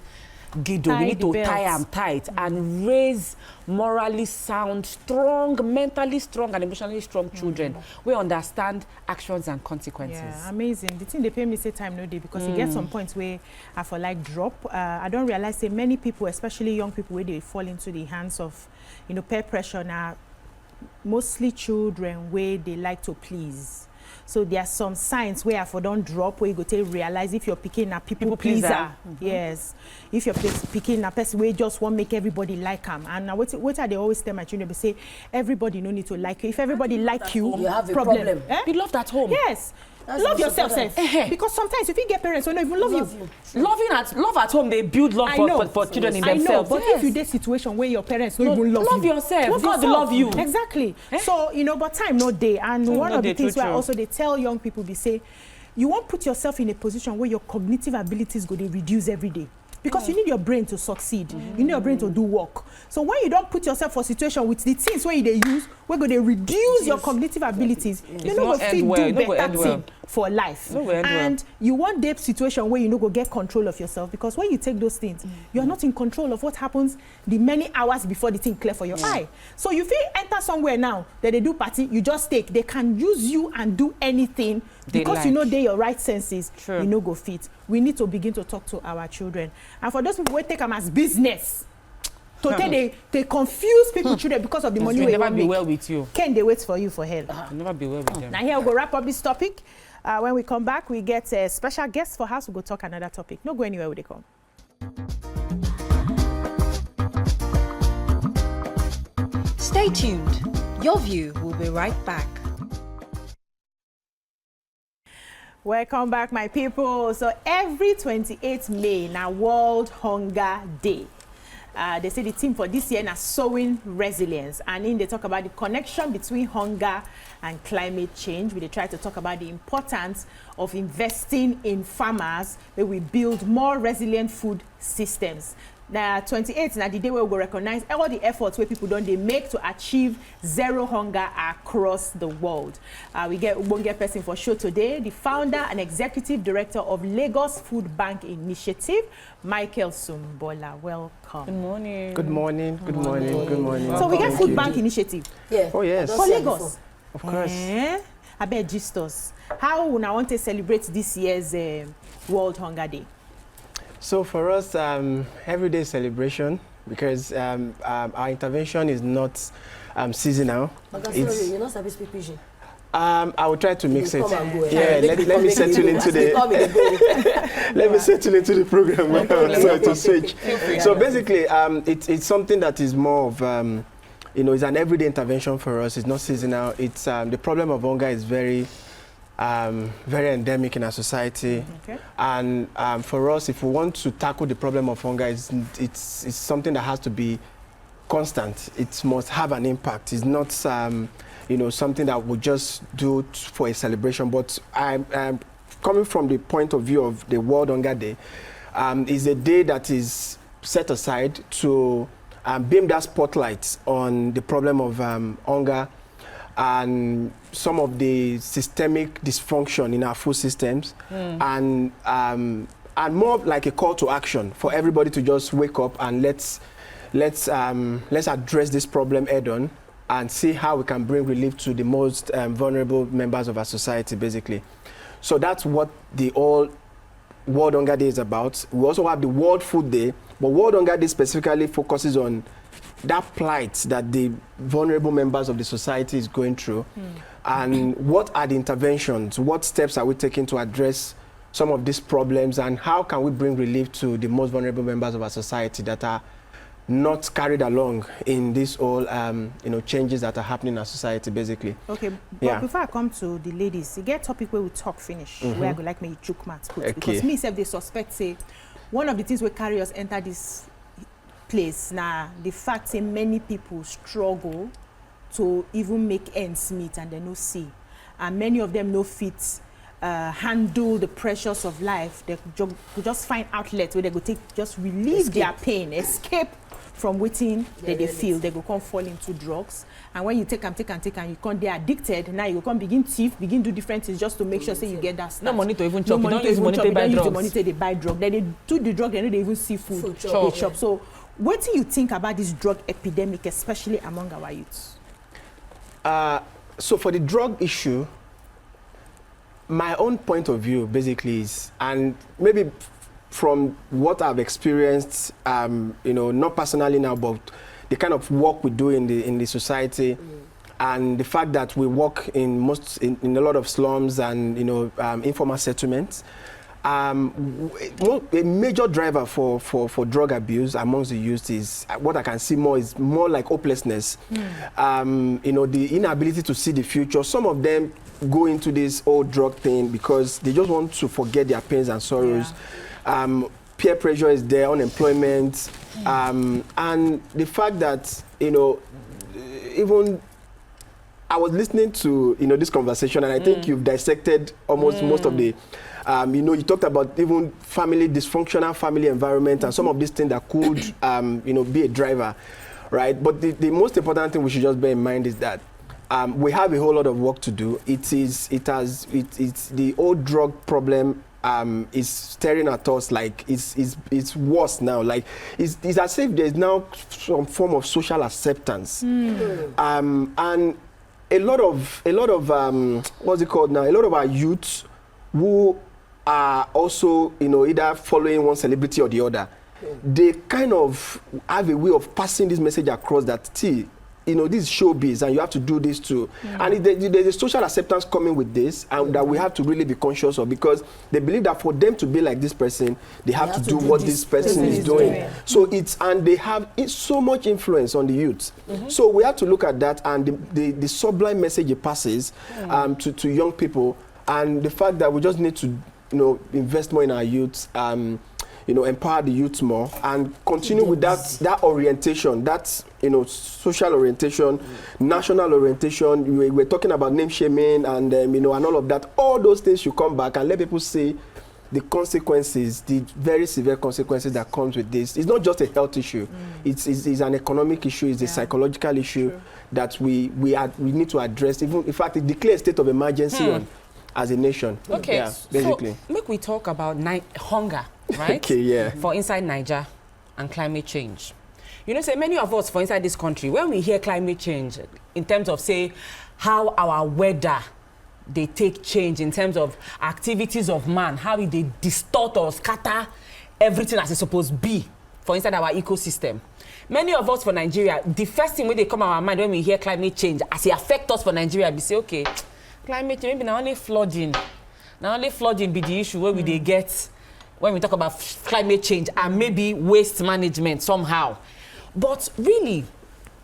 we need to tie them tight and raise morally sound, strong, mentally strong, and emotionally strong children. We understand actions and consequences. Yeah, amazing. The thing they pay me say time no day because you get some points where I for like drop. I don't realize say many people, especially young people, where they fall into the hands of, peer pressure now. Mostly children where they like to please. So there are some signs where I don't drop where you go to realize if you're picking a people pleaser. Yes. If you're picking a person where you just want to make everybody like them. And what are they always tell my children? They say everybody no need to like you. If everybody like you have a problem. Be loved at home. Yes. Love yourself, because sometimes if you get parents who don't even love you. Love at home, they build love for children in themselves. But if you get situation where your parents don't even love you. Love yourself. God love you. Exactly. So, but time no day. And one of the things where also they tell young people, they say, you won't put yourself in a position where your cognitive abilities go to reduce every day. Because you need your brain to succeed. You need your brain to do work. So when you don't put yourself for a situation with the things where they use, we're going to reduce your cognitive abilities. You know what fit do better thing for life. And you want that situation where you go get control of yourself, because when you take those things, you are not in control of what happens the many hours before the thing clear for your eye. So if you enter somewhere now that they do party, you just take. They can use you and do anything because they're your right senses. True. Go fit. We need to begin to talk to our children. And for those people who take them as business, they confuse people children because of the money we never be well with you. Can they wait for you for help? Never be well with them. Now here we'll wrap up this topic. When we come back, we get a special guest for us. We'll go talk another topic. No go anywhere when they come. Stay tuned. Your View will be right back. Welcome back, my people. So every 28th May now World Hunger Day. They say the theme for this year is sowing resilience, and in they talk about the connection between hunger and climate change. We try to talk about the importance of investing in farmers where we build more resilient food systems. Now 28th now the day where we will recognize all the efforts where people they make to achieve zero hunger across the world. We get Ubonge person for show today, the founder and executive director of Lagos Food Bank Initiative, Michael Sumbola. Welcome. Good morning. Good morning. Good morning. Good morning. So we get Food Bank Initiative. Yeah. Oh yes. For Lagos. Of course. I bet just us. How would I want to celebrate this year's World Hunger Day? So for us, everyday celebration, because our intervention is not seasonal. Okay, sorry, you're not supposed to speak pidgin. I will try to mix it. Yeah, let me settle into the let me settle into the program. So to switch. So basically, it's something that is more of it's an everyday intervention for us. It's not seasonal. It's the problem of hunger is very endemic in our society, and for us, if we want to tackle the problem of hunger, it's something that has to be constant. It must have an impact. It's not something that we just do for a celebration. But I'm coming from the point of view of the World Hunger Day. Is a day that is set aside to beam that spotlight on the problem of hunger and some of the systemic dysfunction in our food systems, and more like a call to action for everybody to just wake up and let's address this problem head on and see how we can bring relief to the most vulnerable members of our society, basically. So that's what the all World Hunger Day is about. We also have the World Food Day, but World Hunger Day specifically focuses on that plight that the vulnerable members of the society is going through, and what are the interventions, what steps are we taking to address some of these problems, and how can we bring relief to the most vulnerable members of our society that are not carried along in these all changes that are happening in our society, basically. Okay, but before I come to the ladies, you get topic where we talk finish, where I go like me chook mat put, because me self they suspect say one of the things we carry us enter this place now, the fact say many people struggle to even make ends meet and they no see, and many of them no fit handle the pressures of life. They just find outlets where they go take just relieve their pain, escape from wetin they feel. They go come fall into drugs, and when you take and you can't, they addicted. Now you go come begin thief, begin do different things just to make sure say you get that start. No money to even chop. No money to even chop. You don't use the money to buy drug. Then they do the drug, then they even see food they chop. So what do you think about this drug epidemic, especially among our youths? So for the drug issue, my own point of view basically is, and maybe from what I've experienced, not personally now, but the kind of work we do in the society, and the fact that we work in a lot of slums and informal settlements. A major driver for drug abuse amongst the youth is what I can see is more like hopelessness. The inability to see the future. Some of them go into this old drug thing because they just want to forget their pains and sorrows. Peer pressure is there, unemployment, and the fact that even I was listening to this conversation, and I think you've dissected almost most of the. You talked about even dysfunctional family environment and some of these things that could, be a driver, right? But the most important thing we should just bear in mind is that we have a whole lot of work to do. It's the old drug problem is staring at us like it's worse now. Like it's as if there's now some form of social acceptance, and a lot of what's it called now? A lot of our youths who are also, either following one celebrity or the other, they kind of have a way of passing this message across that, this is showbiz and you have to do this too. And there's a social acceptance coming with this, and that we have to really be conscious of, because they believe that for them to be like this person, they have to do what this person is doing. So they have so much influence on the youth. So we have to look at that and the sublime message it passes to young people, and the fact that we just need to invest more in our youth, empower the youth more, and continue with that orientation, that social orientation, national orientation. We're talking about name shaming and and all of that. All those things should come back and let people see the consequences, the very severe consequences that comes with this. It's not just a health issue; it's an economic issue. It's a psychological issue that we need to address. Even in fact, it declares a state of emergency on as a nation. Okay, basically. So make we talk about hunger, right? For inside Niger and climate change. Say many of us for inside this country, when we hear climate change, in terms of say how our weather they take change, in terms of activities of man, how they distort or scatter everything as it's supposed to be for inside our ecosystem. Many of us for Nigeria, the first thing when they come our mind when we hear climate change, as it affects us for Nigeria, we say, okay, climate change, maybe now only flooding. Now only flooding be the issue where we they get when we talk about climate change and maybe waste management somehow. But really,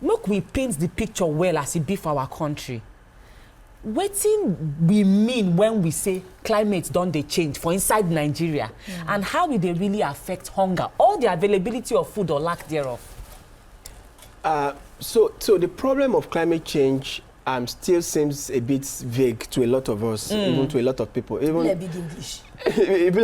look, we paint the picture well as it be for our country. Wetin we mean when we say climate don't they change for inside Nigeria, and how will they really affect hunger or the availability of food or lack thereof? So the problem of climate change still seems a bit vague to a lot of us, even to a lot of people. Even big English. It be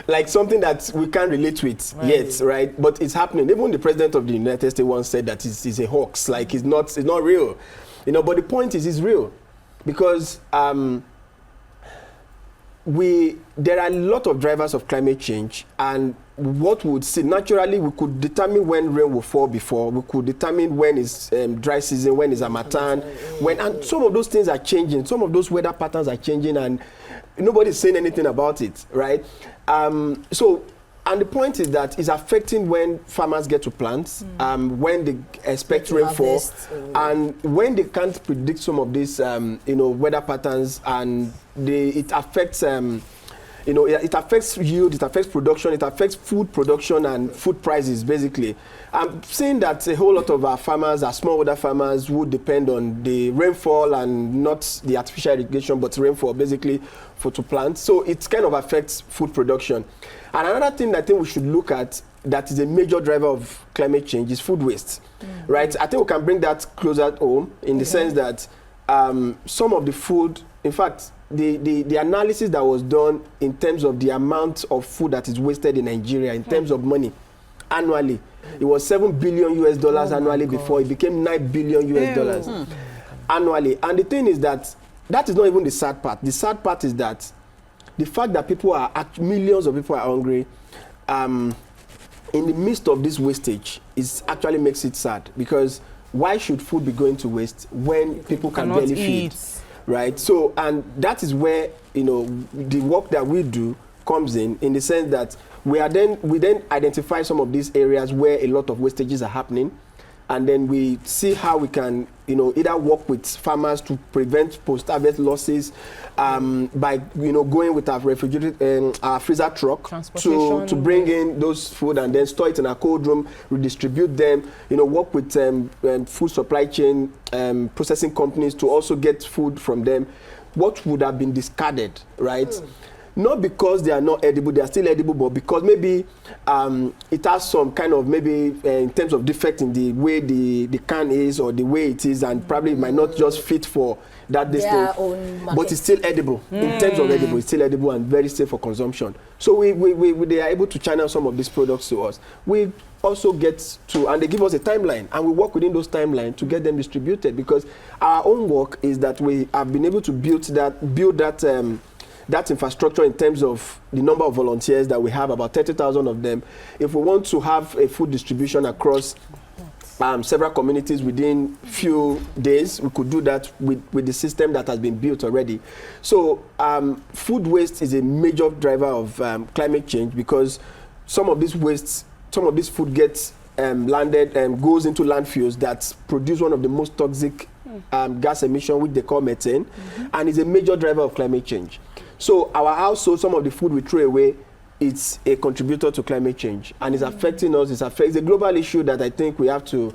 like something that we can't relate with yet, right? But it's happening. Even the president of the United States once said that it's a hoax, like it's not real, you know. But the point is, it's real, because there are a lot of drivers of climate change, and what we would see naturally, we could determine when rain will fall before, we could determine when is dry season, when is harmattan, and some of those things are changing, some of those weather patterns are changing, and nobody's saying anything about it, right? And the point is that it's affecting when farmers get to plant, when they expect rainfall, and when they can't predict some of these, weather patterns, and it affects, it affects yield, it affects production, it affects food production and food prices, basically. I'm saying that a whole lot of our farmers, our smallholder farmers, would depend on the rainfall and not the artificial irrigation, but rainfall, basically, to plant. So it kind of affects food production. And another thing I think we should look at that is a major driver of climate change is food waste, right? I think we can bring that closer at home in the sense that some of the food, in fact, the analysis that was done in terms of the amount of food that is wasted in Nigeria, in terms of money, annually, it was $7 billion annually before it became $9 billion annually. And the thing is that is not even the sad part. The sad part is that the fact that millions of people are hungry, in the midst of this wastage, actually makes it sad, because why should food be going to waste when people can barely feed? Right? So, and that is where, the work that we do comes in the sense that we then identify some of these areas where a lot of wastages are happening, and then we see how we can, either work with farmers to prevent post-harvest losses, by, going with our refrigerated, our freezer truck to bring in those food and then store it in a cold room, redistribute them, work with food supply chain processing companies to also get food from them. What would have been discarded, right? Not because they are not edible, they are still edible, but because maybe it has some kind of, maybe in terms of defect in the way the can is or the way it is, and probably it might not just fit for that distance, but it's still edible. In terms of edible, it's still edible and very safe for consumption. So they are able to channel some of these products to us. We also get to, and they give us a timeline, and we work within those timelines to get them distributed, because our own work is that we have been able to build that infrastructure in terms of the number of volunteers that we have, about 30,000 of them. If we want to have a food distribution across several communities within few days, we could do that with the system that has been built already. So food waste is a major driver of climate change, because some of this food gets landed and goes into landfills that produce one of the most toxic gas emission, which they call methane, and is a major driver of climate change. So our household, some of the food we throw away, it's a contributor to climate change, and it's affecting us. It's a global issue that I think we have to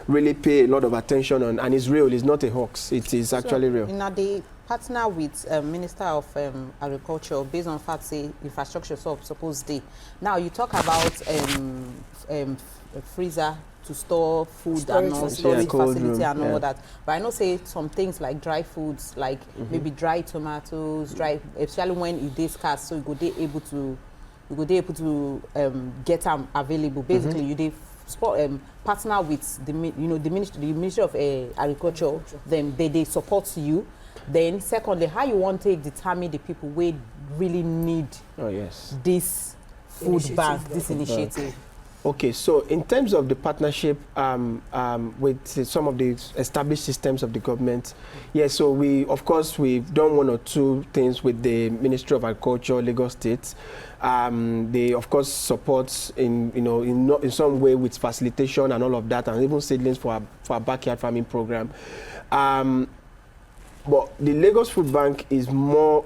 really pay a lot of attention on, and it's real. It's not a hoax. It is actually real. Now they partner with Minister of Agriculture based on fact say infrastructure supposed day. Now you talk about freezer to store food and all, storage facility and all that. But I know say some things like dry foods, like maybe dry tomatoes, especially when it is scarce, so you go be able to get them available. Basically, you partner with the Ministry of Agriculture. Then they support you. Then secondly, how you want to determine the people who really need this food bank, this initiative. Okay, so in terms of the partnership with some of the established systems of the government, yes, so of course, we've done one or two things with the Ministry of Agriculture, Lagos State. They, of course, support in some way with facilitation and all of that, and even seedlings for our backyard farming program. But the Lagos Food Bank is more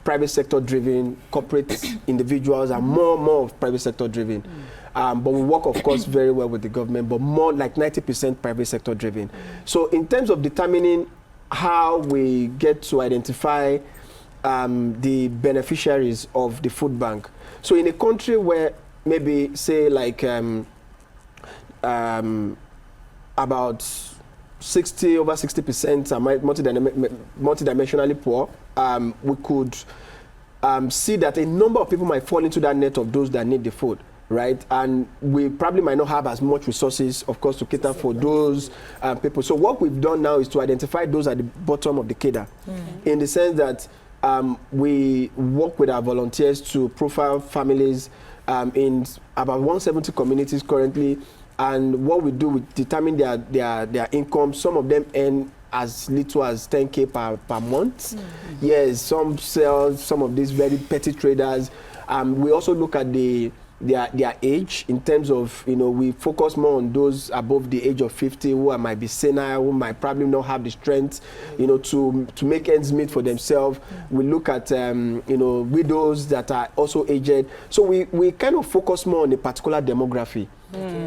private sector driven, corporate individuals are more of private sector driven. But we work, of course, very well with the government, but more like 90% private sector driven. So in terms of determining how we get to identify the beneficiaries of the food bank. So in a country where maybe, say, like about over 60% are multidimensionally poor, we could see that a number of people might fall into that net of those that need the food, right? And we probably might not have as much resources, of course, to cater for those people. So what we've done now is to identify those at the bottom of the cadre, in the sense that we work with our volunteers to profile families in about 170 communities currently. And what we do, we determine their income. Some of them earn as little as 10K per month. Yes, some sell, some of these very petty traders. We also look at their age in terms of, we focus more on those above the age of 50 who might be senile, who might probably not have the strength, to make ends meet for themselves. We look at, widows that are also aged. So we kind of focus more on a particular demography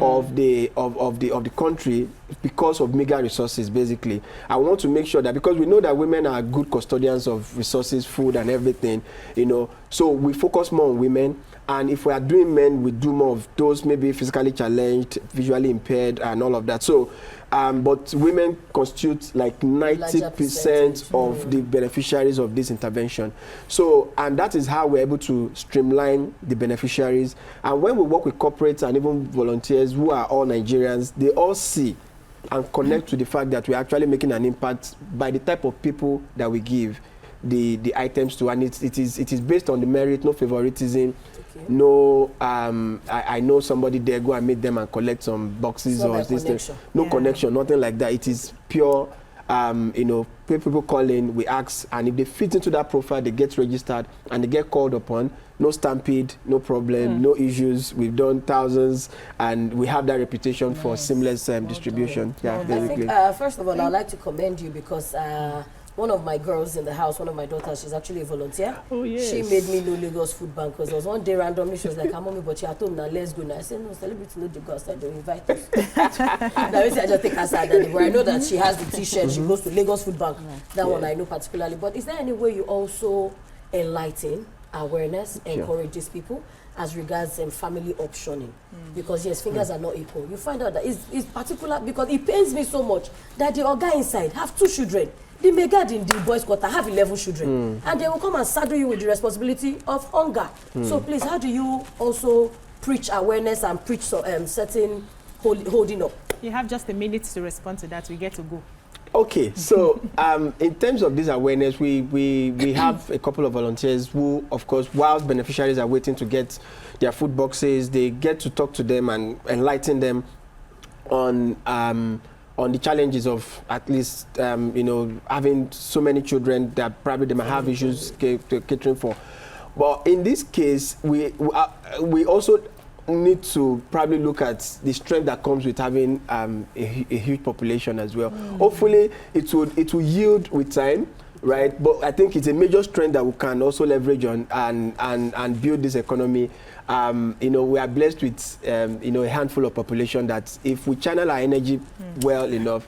of the country because of meager resources. Basically, I want to make sure that, because we know that women are good custodians of resources, food and everything, so we focus more on women. And if we are doing men, we do more of those maybe physically challenged, visually impaired, and all of that. So, but women constitute like 90% of the beneficiaries of this intervention. So, and that is how we're able to streamline the beneficiaries. And when we work with corporates and even volunteers who are all Nigerians, they all see and connect to the fact that we're actually making an impact by the type of people that we give the items to. And it is based on the merit, no favoritism. No, I know somebody there, go and meet them and collect some boxes or this thing. No connection, nothing like that. It is pure, people call in, we ask, and if they fit into that profile, they get registered and they get called upon. No stampede, no problem, no issues. We've done thousands and we have that reputation for seamless distribution. Yeah, basically. I think, first of all, I'd like to commend you because one of my girls in the house, one of my daughters, she's actually a volunteer. Oh, yes. She made me know Lagos Food Bank because there was one day randomly, she was like, "Mommy, but she told me, now let's go." Now I said, "No, celebrity no, they go outside, they invite us." Now I just take her side, but I know that she has the T-shirt, she goes to Lagos Food Bank. That one I know particularly. But is there any way you also enlighten awareness, encourage these people as regards family optioning? Because yes, fingers are not equal. You find out that it's particular, because it pains me so much that the guy inside have 2 children. The megad in the boys' quarter have 11 children, and they will come and saddle you with the responsibility of hunger. So please, how do you also preach awareness and preach certain holding up? You have just a minute to respond to that. We get to go. Okay, so in terms of this awareness, we have a couple of volunteers who, of course, while beneficiaries are waiting to get their food boxes, they get to talk to them and enlighten them on the challenges of at least, having so many children that probably they might have issues catering for. But in this case, we also need to probably look at the strength that comes with having a huge population as well. Hopefully, it will yield with time, right? But I think it's a major strength that we can also leverage on and build this economy. We are blessed with a handful of population that if we channel our energy well enough,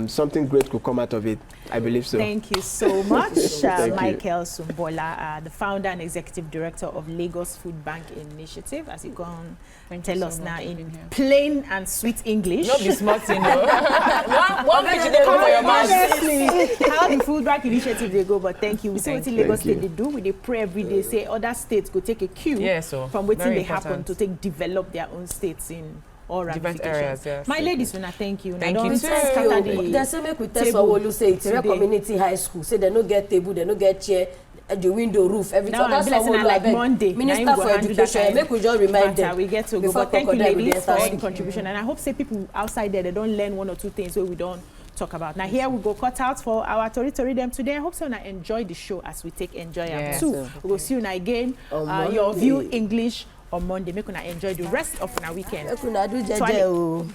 something great could come out of it. I believe so. Thank you so much, Michael Sumbola, the founder and executive director of Lagos Food Bank Initiative. As you go on, tell us now in plain and sweet English. Not be smart, One picture they come for your mouth. How the Food Bank Initiative they go, but thank you. We see what Lagos State they do. We pray every day. Say other states go take a cue from what they happen to develop their own states in all different areas. Yes. My ladies, when I thank you. Thank you too. They say make we tell Sanwo-Olu say it's a community high school. Say they no get table, they no get chair. the window, roof, everything. Now, like Monday. Minister for Education, make we just remind them. We get to go. But thank you, ladies, for all the contribution. And I hope say people outside there, they don't learn one or two things where we don't talk about. Now here we go cut out for our Tori them today. I hope so now enjoy the show as we take enjoy them too. We will see you now again. Your view English on Monday. Make una enjoy the rest of our weekend. Make una do jeje.